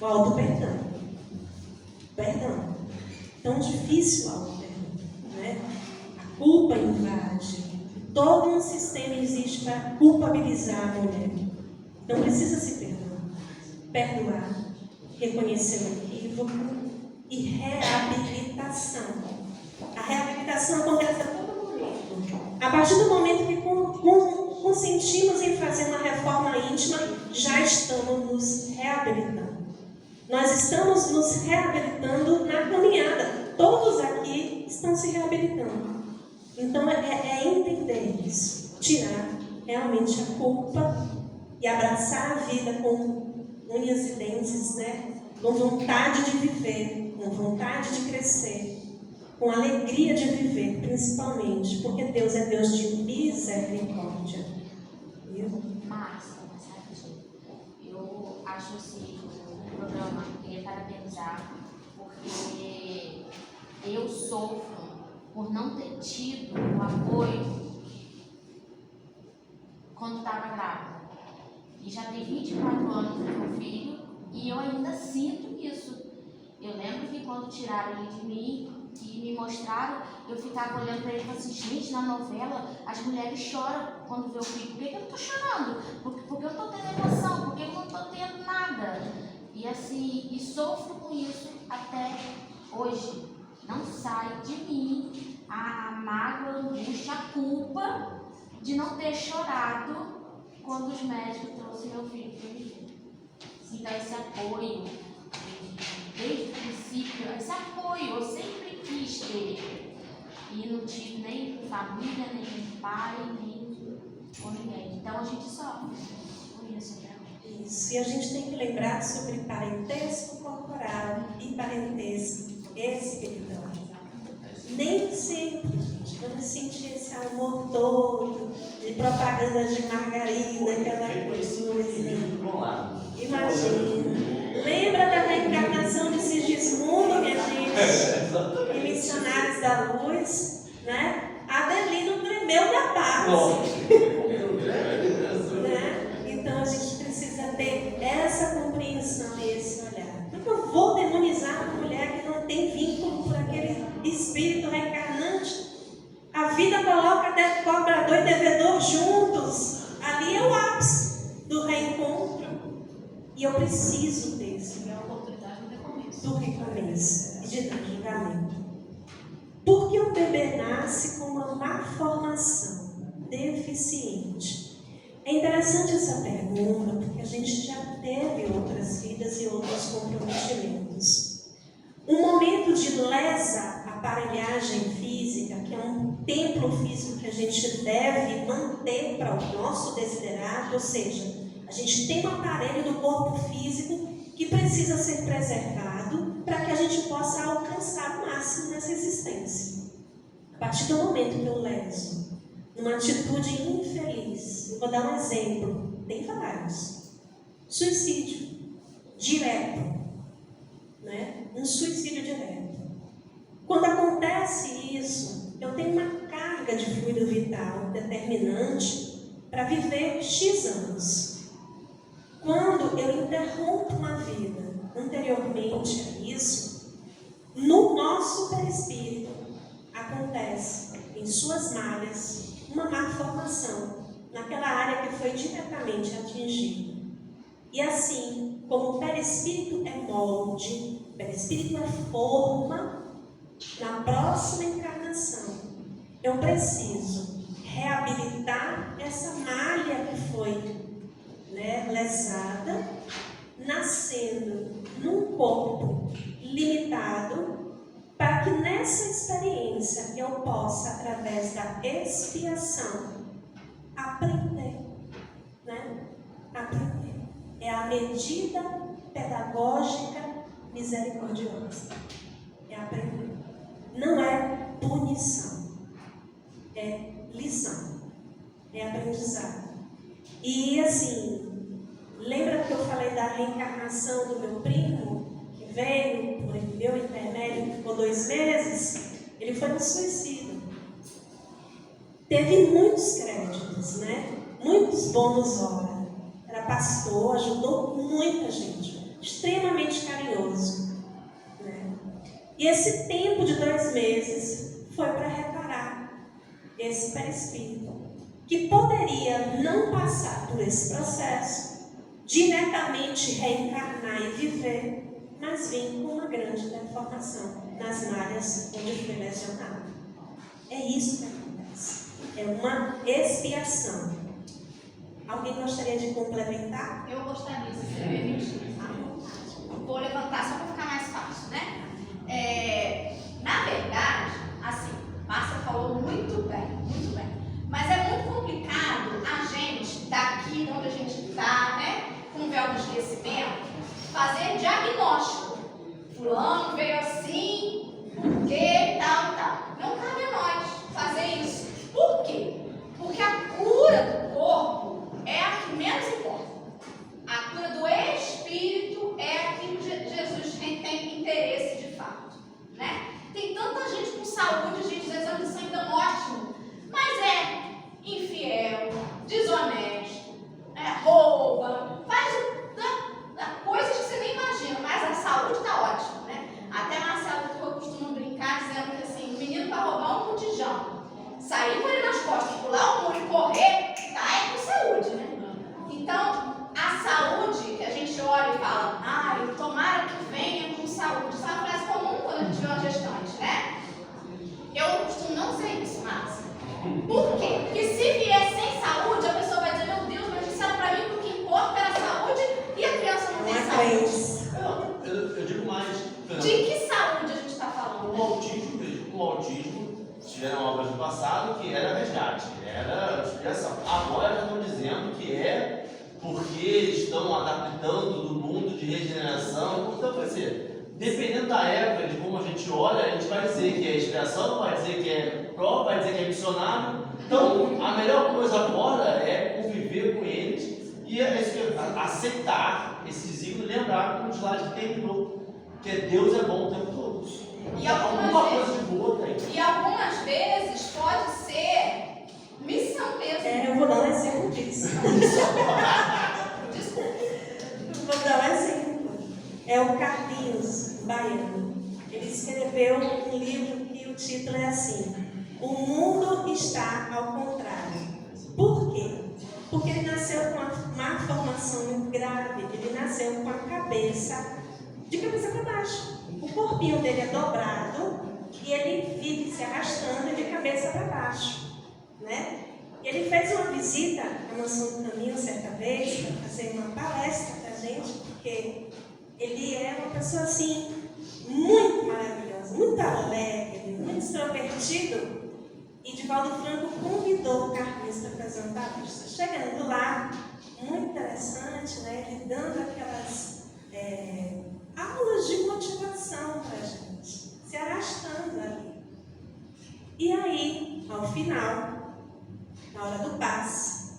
o auto-perdão. Perdão. Tão difícil o auto-perdão, né? A culpa invade. Todo um sistema existe para culpabilizar a mulher. Então, precisa se perdoar, reconhecer o equívoco e reabilitação. A reabilitação acontece a todo momento. A partir do momento que consentimos em fazer uma reforma íntima, já estamos nos reabilitando. Nós estamos nos reabilitando na caminhada. Todos aqui estão se reabilitando. Então, é entender isso. Tirar realmente a culpa e abraçar a vida com unhas e dentes, né? Com vontade de viver, com vontade de crescer, com alegria de viver, principalmente, porque Deus é Deus de misericórdia. Viu? Márcia, eu acho esse programa, queria parabenizar, porque eu sofro por não ter tido o apoio quando estava grávida. E já tem 24 anos do meu filho e eu ainda sinto isso. Eu lembro que quando tiraram ele de mim, que me mostraram, eu ficava olhando para ele e falava assim, gente, na novela as mulheres choram quando vê o filho. Por que eu não estou chorando? Porque eu estou tendo emoção, porque eu não estou tendo nada. E assim, e sofro com isso até hoje. Não sai de mim a mágoa, a angústia, a culpa de não ter chorado quando os médicos trouxeram meu filho para mim. Então, esse apoio, desde o princípio, esse apoio eu sempre quis ter. E não tive nem família, nem pai, nem com ninguém. Então, a gente sofre com isso, né? Isso. E a gente tem que lembrar sobre parentesco corporal e parentesco espiritual. Nem sempre, gente, vamos sentir esse amor todo de propaganda de margarina, aquela coisa. Imagina. Lembra da reencarnação de Sigismundo, minha gente? E Missionários da Luz, né? Adelino tremeu da paz. Né? Então a gente precisa ter ter essa compreensão e esse olhar. Como eu vou demonizar uma mulher que não tem vínculo por aquele espírito reencarnante? A vida coloca cobrador e devedor juntos. Ali é o ápice do reencontro. E eu preciso desse. É a oportunidade do recomeço. Do recomeço e de não julgamento. Por que um bebê nasce com uma má formação, deficiente? É interessante essa pergunta, porque a gente já teve outras vidas e outros comprometimentos. Um momento de lesa aparelhagem física, que é um templo físico que a gente deve manter para o nosso desiderato, ou seja, a gente tem um aparelho do corpo físico que precisa ser preservado para que a gente possa alcançar o máximo nessa existência. A partir do momento que eu leso numa atitude infeliz, eu vou dar um exemplo, tem vários. Suicídio direto, né? Um suicídio direto. Quando acontece isso, eu tenho uma carga de fluido vital determinante para viver X anos. Quando eu interrompo uma vida anteriormente a isso, no nosso perispírito acontece em suas malhas uma malformação naquela área que foi diretamente atingida. E assim, como o perispírito é molde, o perispírito é forma, na próxima encarnação, eu preciso reabilitar essa malha que foi lesada, nascendo num corpo limitado, para que nessa experiência eu possa, através da expiação, aprender, né? Aprender. É a medida pedagógica misericordiosa. É aprender. Não é punição. É lição. É aprendizado. E assim, lembra que eu falei da reencarnação do meu primo? Que veio por meu intermédio, que ficou 2 meses? Ele foi no suicídio. Teve muitos créditos, né? Muitos bônus hora. Era pastor, ajudou muita gente. Extremamente carinhoso. Né? E esse tempo de 2 meses foi para reparar esse perispírito, que poderia não passar por esse processo, diretamente reencarnar e viver, mas vir com uma grande deformação nas malhas onde foi lesionado. É isso que acontece. É uma expiação. Alguém gostaria de complementar? Eu gostaria, se você me permitir. Vou levantar só para ficar mais fácil, né? Na verdade, assim, Márcia falou muito bem, muito bem. Mas é muito complicado a gente, daqui onde a gente está, né, com o véu do esquecimento, fazer diagnóstico. Fulano veio assim, por quê, tal, tal. Não cabe a nós fazer isso. Por quê? Porque a cura do corpo é a que menos importa. A cura do espírito é a que Jesus tem interesse de fato, né? Tem tanta gente com saúde, gente, os exames de sangue dão ótimo, mas é infiel, desonesto, rouba, faz coisas que você nem imagina, mas a saúde está ótima, né? Até Marcelo que eu costumo brincar dizendo que assim, o menino para roubar um botijão, sair com ele nas costas, pular o muro e correr, tá com saúde, né? Então, a saúde que a gente olha e fala, tomara que venha com saúde. Isso é uma frase comum quando a gente vê uma gestante, né? Eu costumo não dizer isso, Márcia. Por quê? Porque se vier sem saúde, a pessoa vai dizer, meu Deus, mas disseram pra mim que o que importa era a saúde e a criança não tem saúde. Eu digo mais. De que saúde a gente está falando? O autismo mesmo. O autismo, tiveram obras no passado que era resgate, era expiação. Agora já estão dizendo que é porque estão adaptando do mundo de regeneração. Então, vai ser, dependendo da época, de como a gente olha, a gente vai dizer que é expiação, vai dizer que é pró, vai dizer que é missionário. Então, a melhor coisa agora é conviver com eles e aceitar esse ciclo e lembrar como o slide terminou, que Deus é bom o tempo todo. E alguma coisa de boa tem. E algumas vezes pode ser missão mesmo. Eu vou dar um exemplo disso. Desculpa. é o Carlinhos Baiano. Ele escreveu um livro que o título é assim: O Mundo Está ao Contrário. Por quê? Porque ele nasceu com uma má formação muito grave. Ele nasceu com a cabeça de cabeça para baixo. O corpinho dele é dobrado e ele vive se arrastando de cabeça para baixo, né? E ele fez uma visita à Mansão do Caminho certa vez para fazer uma palestra para a gente, porque ele é uma pessoa assim muito maravilhosa, muito alegre, muito extrovertido. E Divaldo Franco convidou o Carlinhos para fazer uma palestra. Chegando lá, muito interessante, né? Ele dando aquelas aulas de motivação para a gente, se arrastando ali. E aí, ao final, na hora do passe,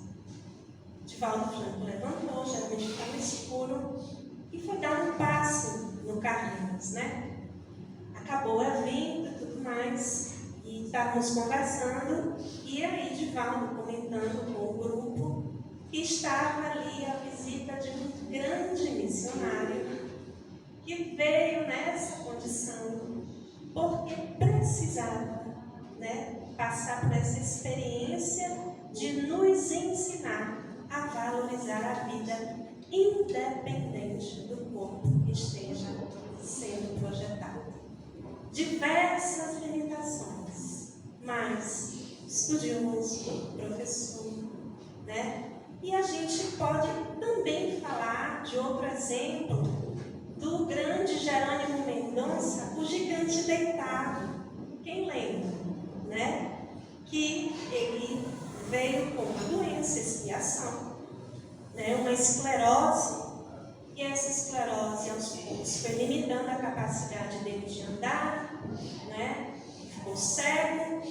Divaldo Franco levantou, geralmente estava escuro, e foi dar um passe no Carlinhos, né? Acabou o evento e tudo mais. E estávamos conversando, e aí Divaldo comentando com o grupo que estava ali a visita de um grande missionário que veio nessa condição porque precisava, né, passar por essa experiência de nos ensinar a valorizar a vida independente do corpo que esteja sendo projetado. Diversas limitações, mas estudioso, professor, né? E a gente pode também falar de outro exemplo do grande Jerônimo Mendonça, o gigante deitado. Quem lembra, né? Que ele veio com uma doença, expiação, né? Uma esclerose. E essa esclerose, aos poucos, foi limitando a capacidade dele de andar, né? Ficou cego.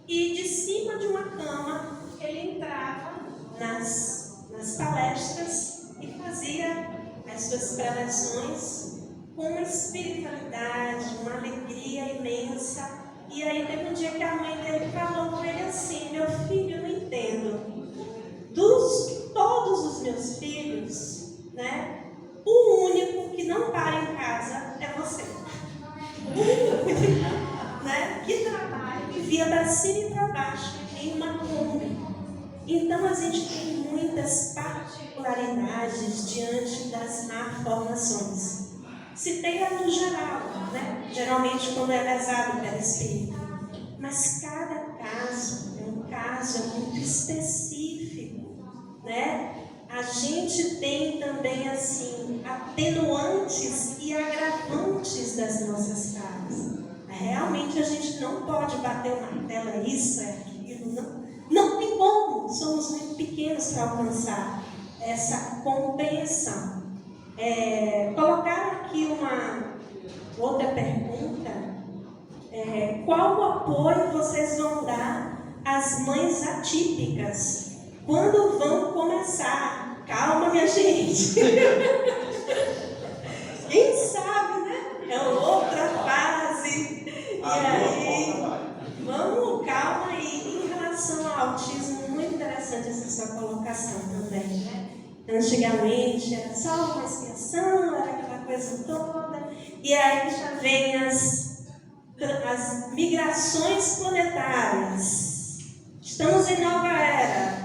E de cima de uma cama, ele entrava nas palestras e fazia as suas preleções com uma espiritualidade, uma alegria imensa. E aí teve um dia que a mãe dele falou com ele assim: meu filho, eu não entendo. Todos os meus filhos, né? O único que não para em casa é você. O único, né, que trabalha, que via para cima e para baixo em uma Kombi. Então a gente tem muitas particularidades diante das malformações. Citei a no geral, né? Geralmente quando é lesado pelo espírito. Mas cada caso é um caso muito específico, né? A gente tem também, assim, atenuantes e agravantes das nossas causas. Realmente a gente não pode bater o martelo, é isso, é aquilo, não tem como. Somos muito pequenos para alcançar essa compreensão. Colocar aqui uma outra pergunta. Qual o apoio vocês vão dar às mães atípicas quando vão começar? Calma, minha gente. Quem sabe, né? É outra fase. E aí, vamos, calma aí. Em relação ao autismo, muito interessante essa sua colocação também, né? Antigamente era só uma expiação, era aquela coisa toda. E aí já vem as migrações planetárias. Estamos em nova era.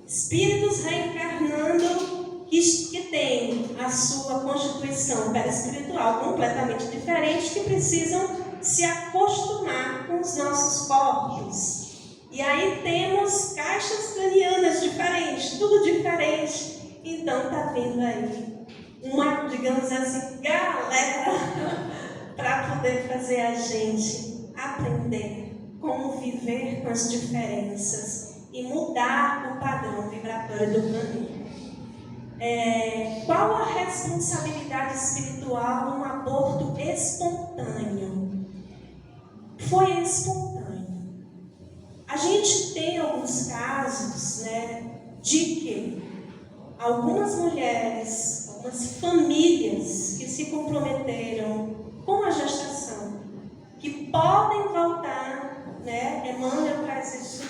Espíritos reencarnando que têm a sua constituição perispiritual completamente diferente, que precisam se acostumar com os nossos corpos. E aí temos caixas cranianas diferentes, tudo diferente. Então está vindo aí uma, digamos assim, galera para poder fazer a gente aprender como viver com as diferenças e mudar o padrão vibratório do planeta. Qual a responsabilidade espiritual num aborto espontâneo? Foi espontâneo. A gente tem alguns casos, né, de que algumas mulheres, algumas famílias que se comprometeram com a gestação, que podem voltar, né, Emmanuel traz isso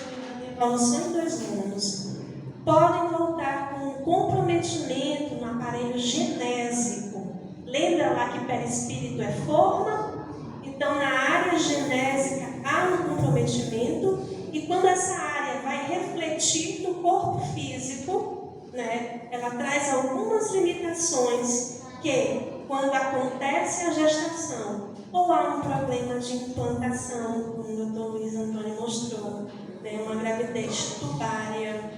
Evolução em 2 mundos, podem voltar com um comprometimento no aparelho genésico. Lembra lá falar que perispírito é forma, então na área genésica há um comprometimento, e quando essa área vai refletir no corpo físico, né, ela traz algumas limitações que, quando acontece a gestação, ou há um problema de implantação, como o Dr. Luiz Antônio mostrou, né, uma gravidez tubária,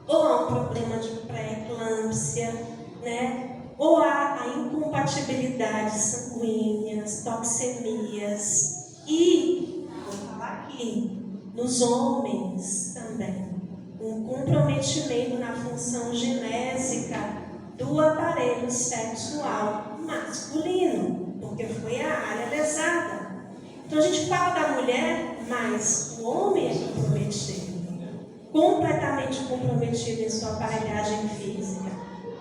ou há um problema de pré-eclâmpsia, né, ou há a incompatibilidade sanguíneas, toxemias, e, vou falar aqui, nos homens também, um comprometimento na função genésica do aparelho sexual masculino, porque foi a área lesada. Então a gente fala da mulher, mas o homem é comprometido, completamente comprometido em sua aparelhagem física.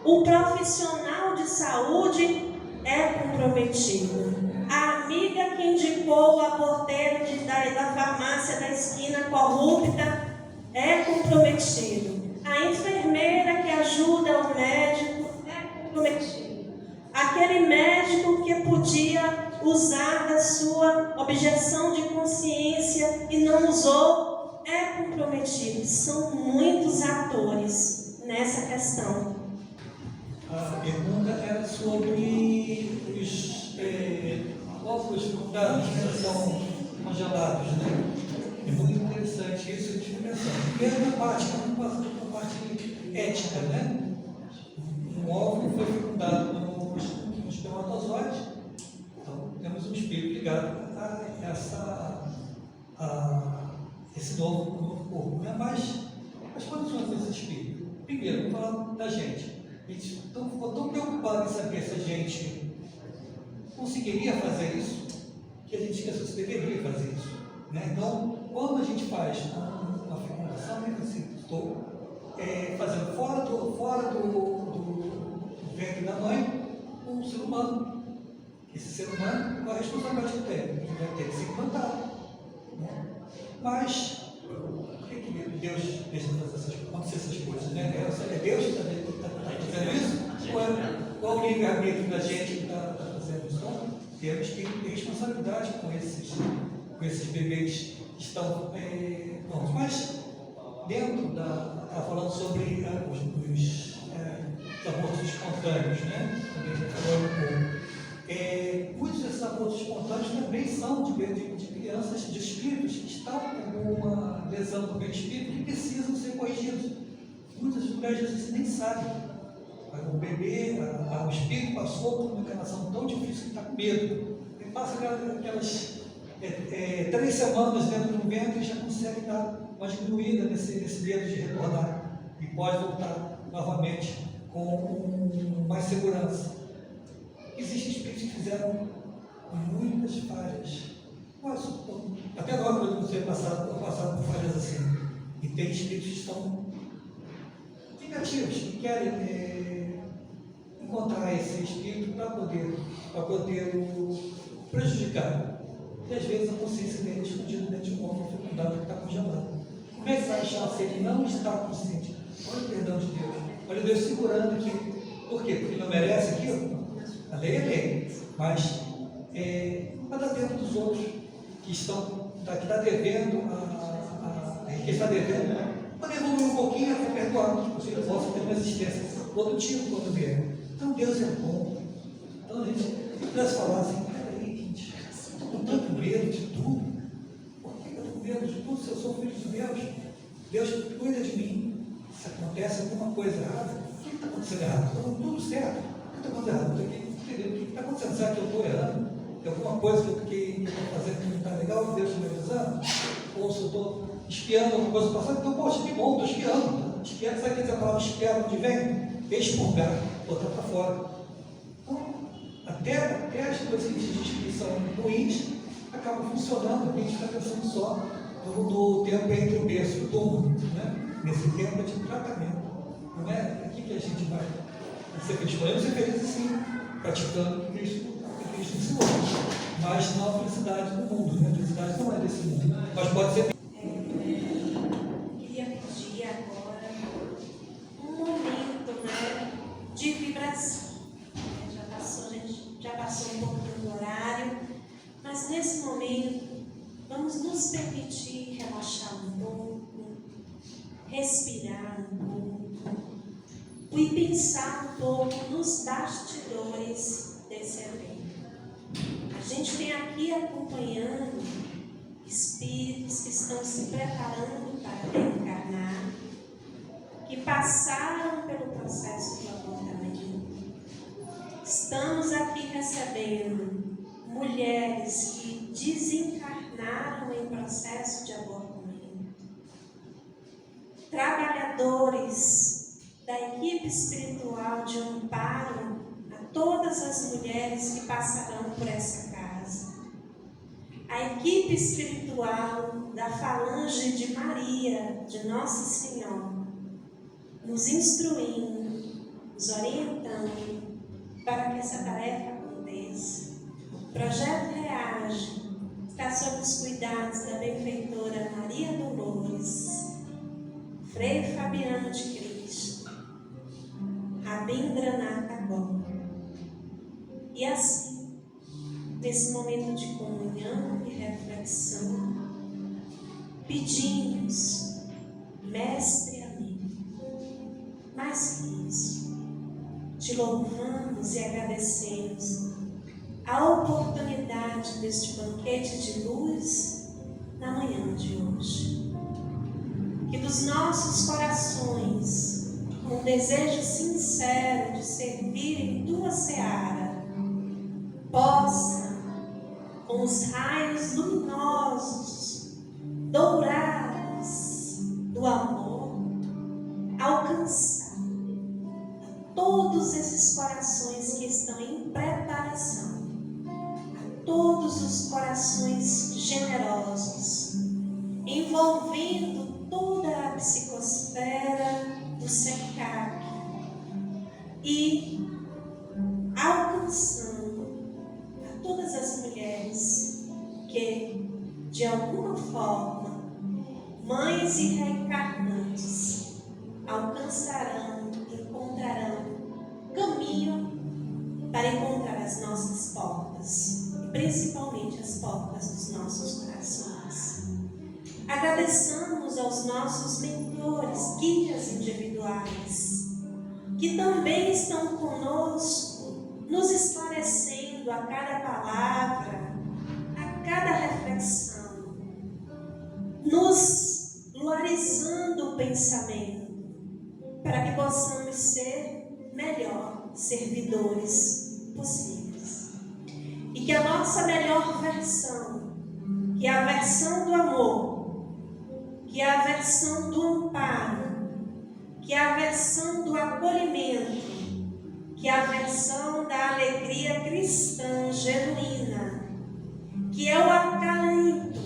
O profissional de saúde é comprometido. A amiga que indicou o aporteiro da farmácia da esquina corrupta é comprometido. A enfermeira que ajuda o médico é comprometido. Aquele médico que podia usar da sua objeção de consciência e não usou é comprometido. São muitos atores nessa questão. A pergunta era sobre os ovos fecundados que são congelados, né? É muito interessante isso, eu tive pensando. Primeiro na parte, vamos passar para a parte ética, né? Um ovo foi fecundado no espermatozoide, então temos um espírito ligado a esse novo corpo, né? Mas as condições desse espírito. Primeiro, vamos falar da gente. A gente ficou tão preocupado em saber se a gente conseguiria fazer isso, que a gente esqueceu se deveria fazer isso, né? Então, quando a gente faz uma fecundação, é assim, estou fazendo fora do ventre da mãe um ser humano. Esse ser humano, qual a responsabilidade que tem? Ele vai ter que ser implantado, né? Mas, por que Deus deixa acontecer essas coisas, né? É Deus que está fazendo isso? Ou é o livre-arbítrio da gente que está fazendo isso? Então, temos que ter responsabilidade com esses bebês que estão prontos. Mas, dentro está falando sobre os abortos espontâneos, né? Também já falou um pouco. Muitos desses abortos espontâneos também são de crianças, de espíritos que estão com uma lesão do perispírito que precisam ser corrigidos. Muitas mulheres às vezes nem sabem. O bebê, o espírito passou por uma encarnação tão difícil que está com medo. Ele passa aquelas 3 semanas dentro do ventre e já consegue dar uma diminuída nesse medo de retornar. E pode voltar novamente com mais segurança. Existem espíritos que fizeram muitas falhas. Até nós podemos ter passado por falhas assim. E tem espíritos que estão vingativos, que querem encontrar esse espírito para poder o prejudicar. E às vezes a consciência dele é escondida dentro de um corpo fecundado que está congelado. Como é que vai achar se ele não está consciente? Olha o perdão de Deus. Olha Deus segurando aqui. Por quê? Porque ele não merece aquilo? A lei é lei, mas para dar tempo dos outros que está devendo, que está devendo, para evoluir um pouquinho, até perdoar, que você possa ter uma existência produtiva quando vier. Então Deus é bom. Então a gente pudesse falar assim, peraí, gente, estou com tanto medo de tudo. Por que eu estou com medo de tudo se eu sou filho de Deus? Deus cuida de mim. Se acontece alguma coisa errada, o que está acontecendo errado? Está tudo certo. O que está acontecendo errado? Estou aqui. O que está acontecendo? Será que eu estou errando? Tem alguma coisa que eu estou fazendo que não está legal? Deus está me avisando? Ou se eu estou espiando alguma coisa passada? Então, poxa, que bom, estou espiando. Espiando, sabe o que diz a palavra espiar onde vem? Expurgar, botar para fora. Então, até as coisas que são ruins acabam funcionando, a gente está pensando só no tempo entre o berço e o túmulo, né? Nesse tempo de tratamento. Não é aqui que a gente vai ser feliz. Podemos ser felizes assim, praticando o que Cristo ensinou, mas não a felicidade do mundo, né? A felicidade não é desse mundo, mas pode ser. Queria pedir agora um momento, né, de vibração. A gente já passou Mas nesse momento, vamos nos permitir relaxar um pouco, respirar um pouco e pensar um pouco nos bastidores desse evento. A gente tem aqui acompanhando espíritos que estão se preparando para reencarnar, que passaram pelo processo do abortamento. Estamos aqui recebendo mulheres que desencarnaram em processo de abortamento, trabalhadores da equipe espiritual de amparo a todas as mulheres que passarão por essa casa, a equipe espiritual da Falange de Maria, de Nossa Senhora, nos instruindo, nos orientando para que essa tarefa aconteça. O Projeto Reage está sob os cuidados da benfeitora Maria Dolores, Frei Fabiano de Cristo, Rabindranath Tagore. E assim, nesse momento de comunhão e reflexão, pedimos, Mestre amigo, mais que isso, te louvamos e agradecemos a oportunidade deste banquete de luz na manhã de hoje. Que dos nossos corações, com um desejo sincero de servir em tua seara, possa, com os raios luminosos, dourados do amor, alcançar todos esses corações que estão em preparação, a todos os corações generosos, envolvendo toda a psicosfera do SECAC e alcançando a todas as mulheres que, de alguma forma, mães e reencarnantes, alcançarão, encontrarão caminho para encontrar as nossas portas, e principalmente as portas dos nossos corações. Agradeçamos aos nossos mentores, guias individuais, que também estão conosco, nos esclarecendo a cada palavra, a cada reflexão, nos luarizando o pensamento, para que possamos ser melhor servidores possíveis. E que a nossa melhor versão, que é a versão do amor, que é a versão do amparo, que é a versão do acolhimento, que é a versão da alegria cristã genuína, que é o acalento,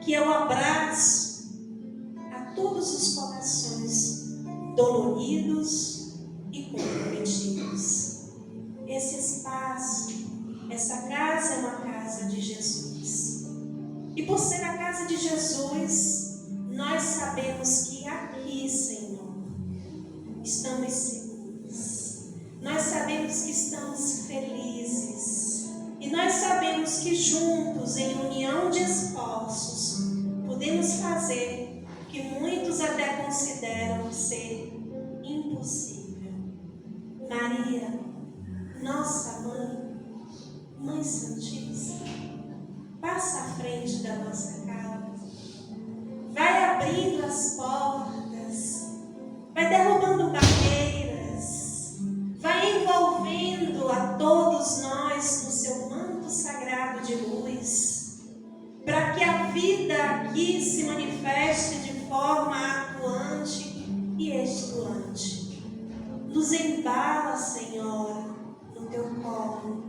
que é o abraço a todos os corações doloridos e comprometidos. Esse espaço, essa casa é uma casa de Jesus. E por ser a casa de Jesus, nós sabemos que aqui, Senhor, estamos seguros. Nós sabemos que estamos felizes. E nós sabemos que juntos, em união de esforços, podemos fazer o que muitos até consideram ser impossível. Maria, nossa mãe, Mãe Santíssima, passa à frente da nossa casa, vai abrindo as portas, vai derrubando barreiras, vai envolvendo a todos nós no seu manto sagrado de luz, para que a vida aqui se manifeste de forma atuante e estimulante. Nos embala, Senhora, no teu colo.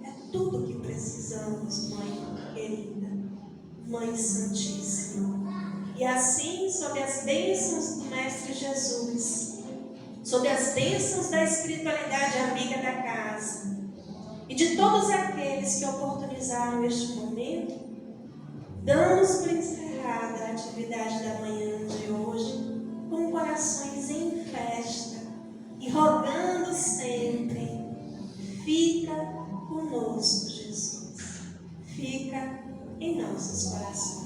É tudo o que precisamos, Mãe querida, Mãe Santíssima. E assim, sob as bênçãos do Mestre Jesus, sob as bênçãos da espiritualidade amiga da casa e de todos aqueles que oportunizaram este momento, damos por encerrada a atividade da manhã de hoje, com corações em festa e rogando sempre: fica conosco, Jesus. fica em nossos corações.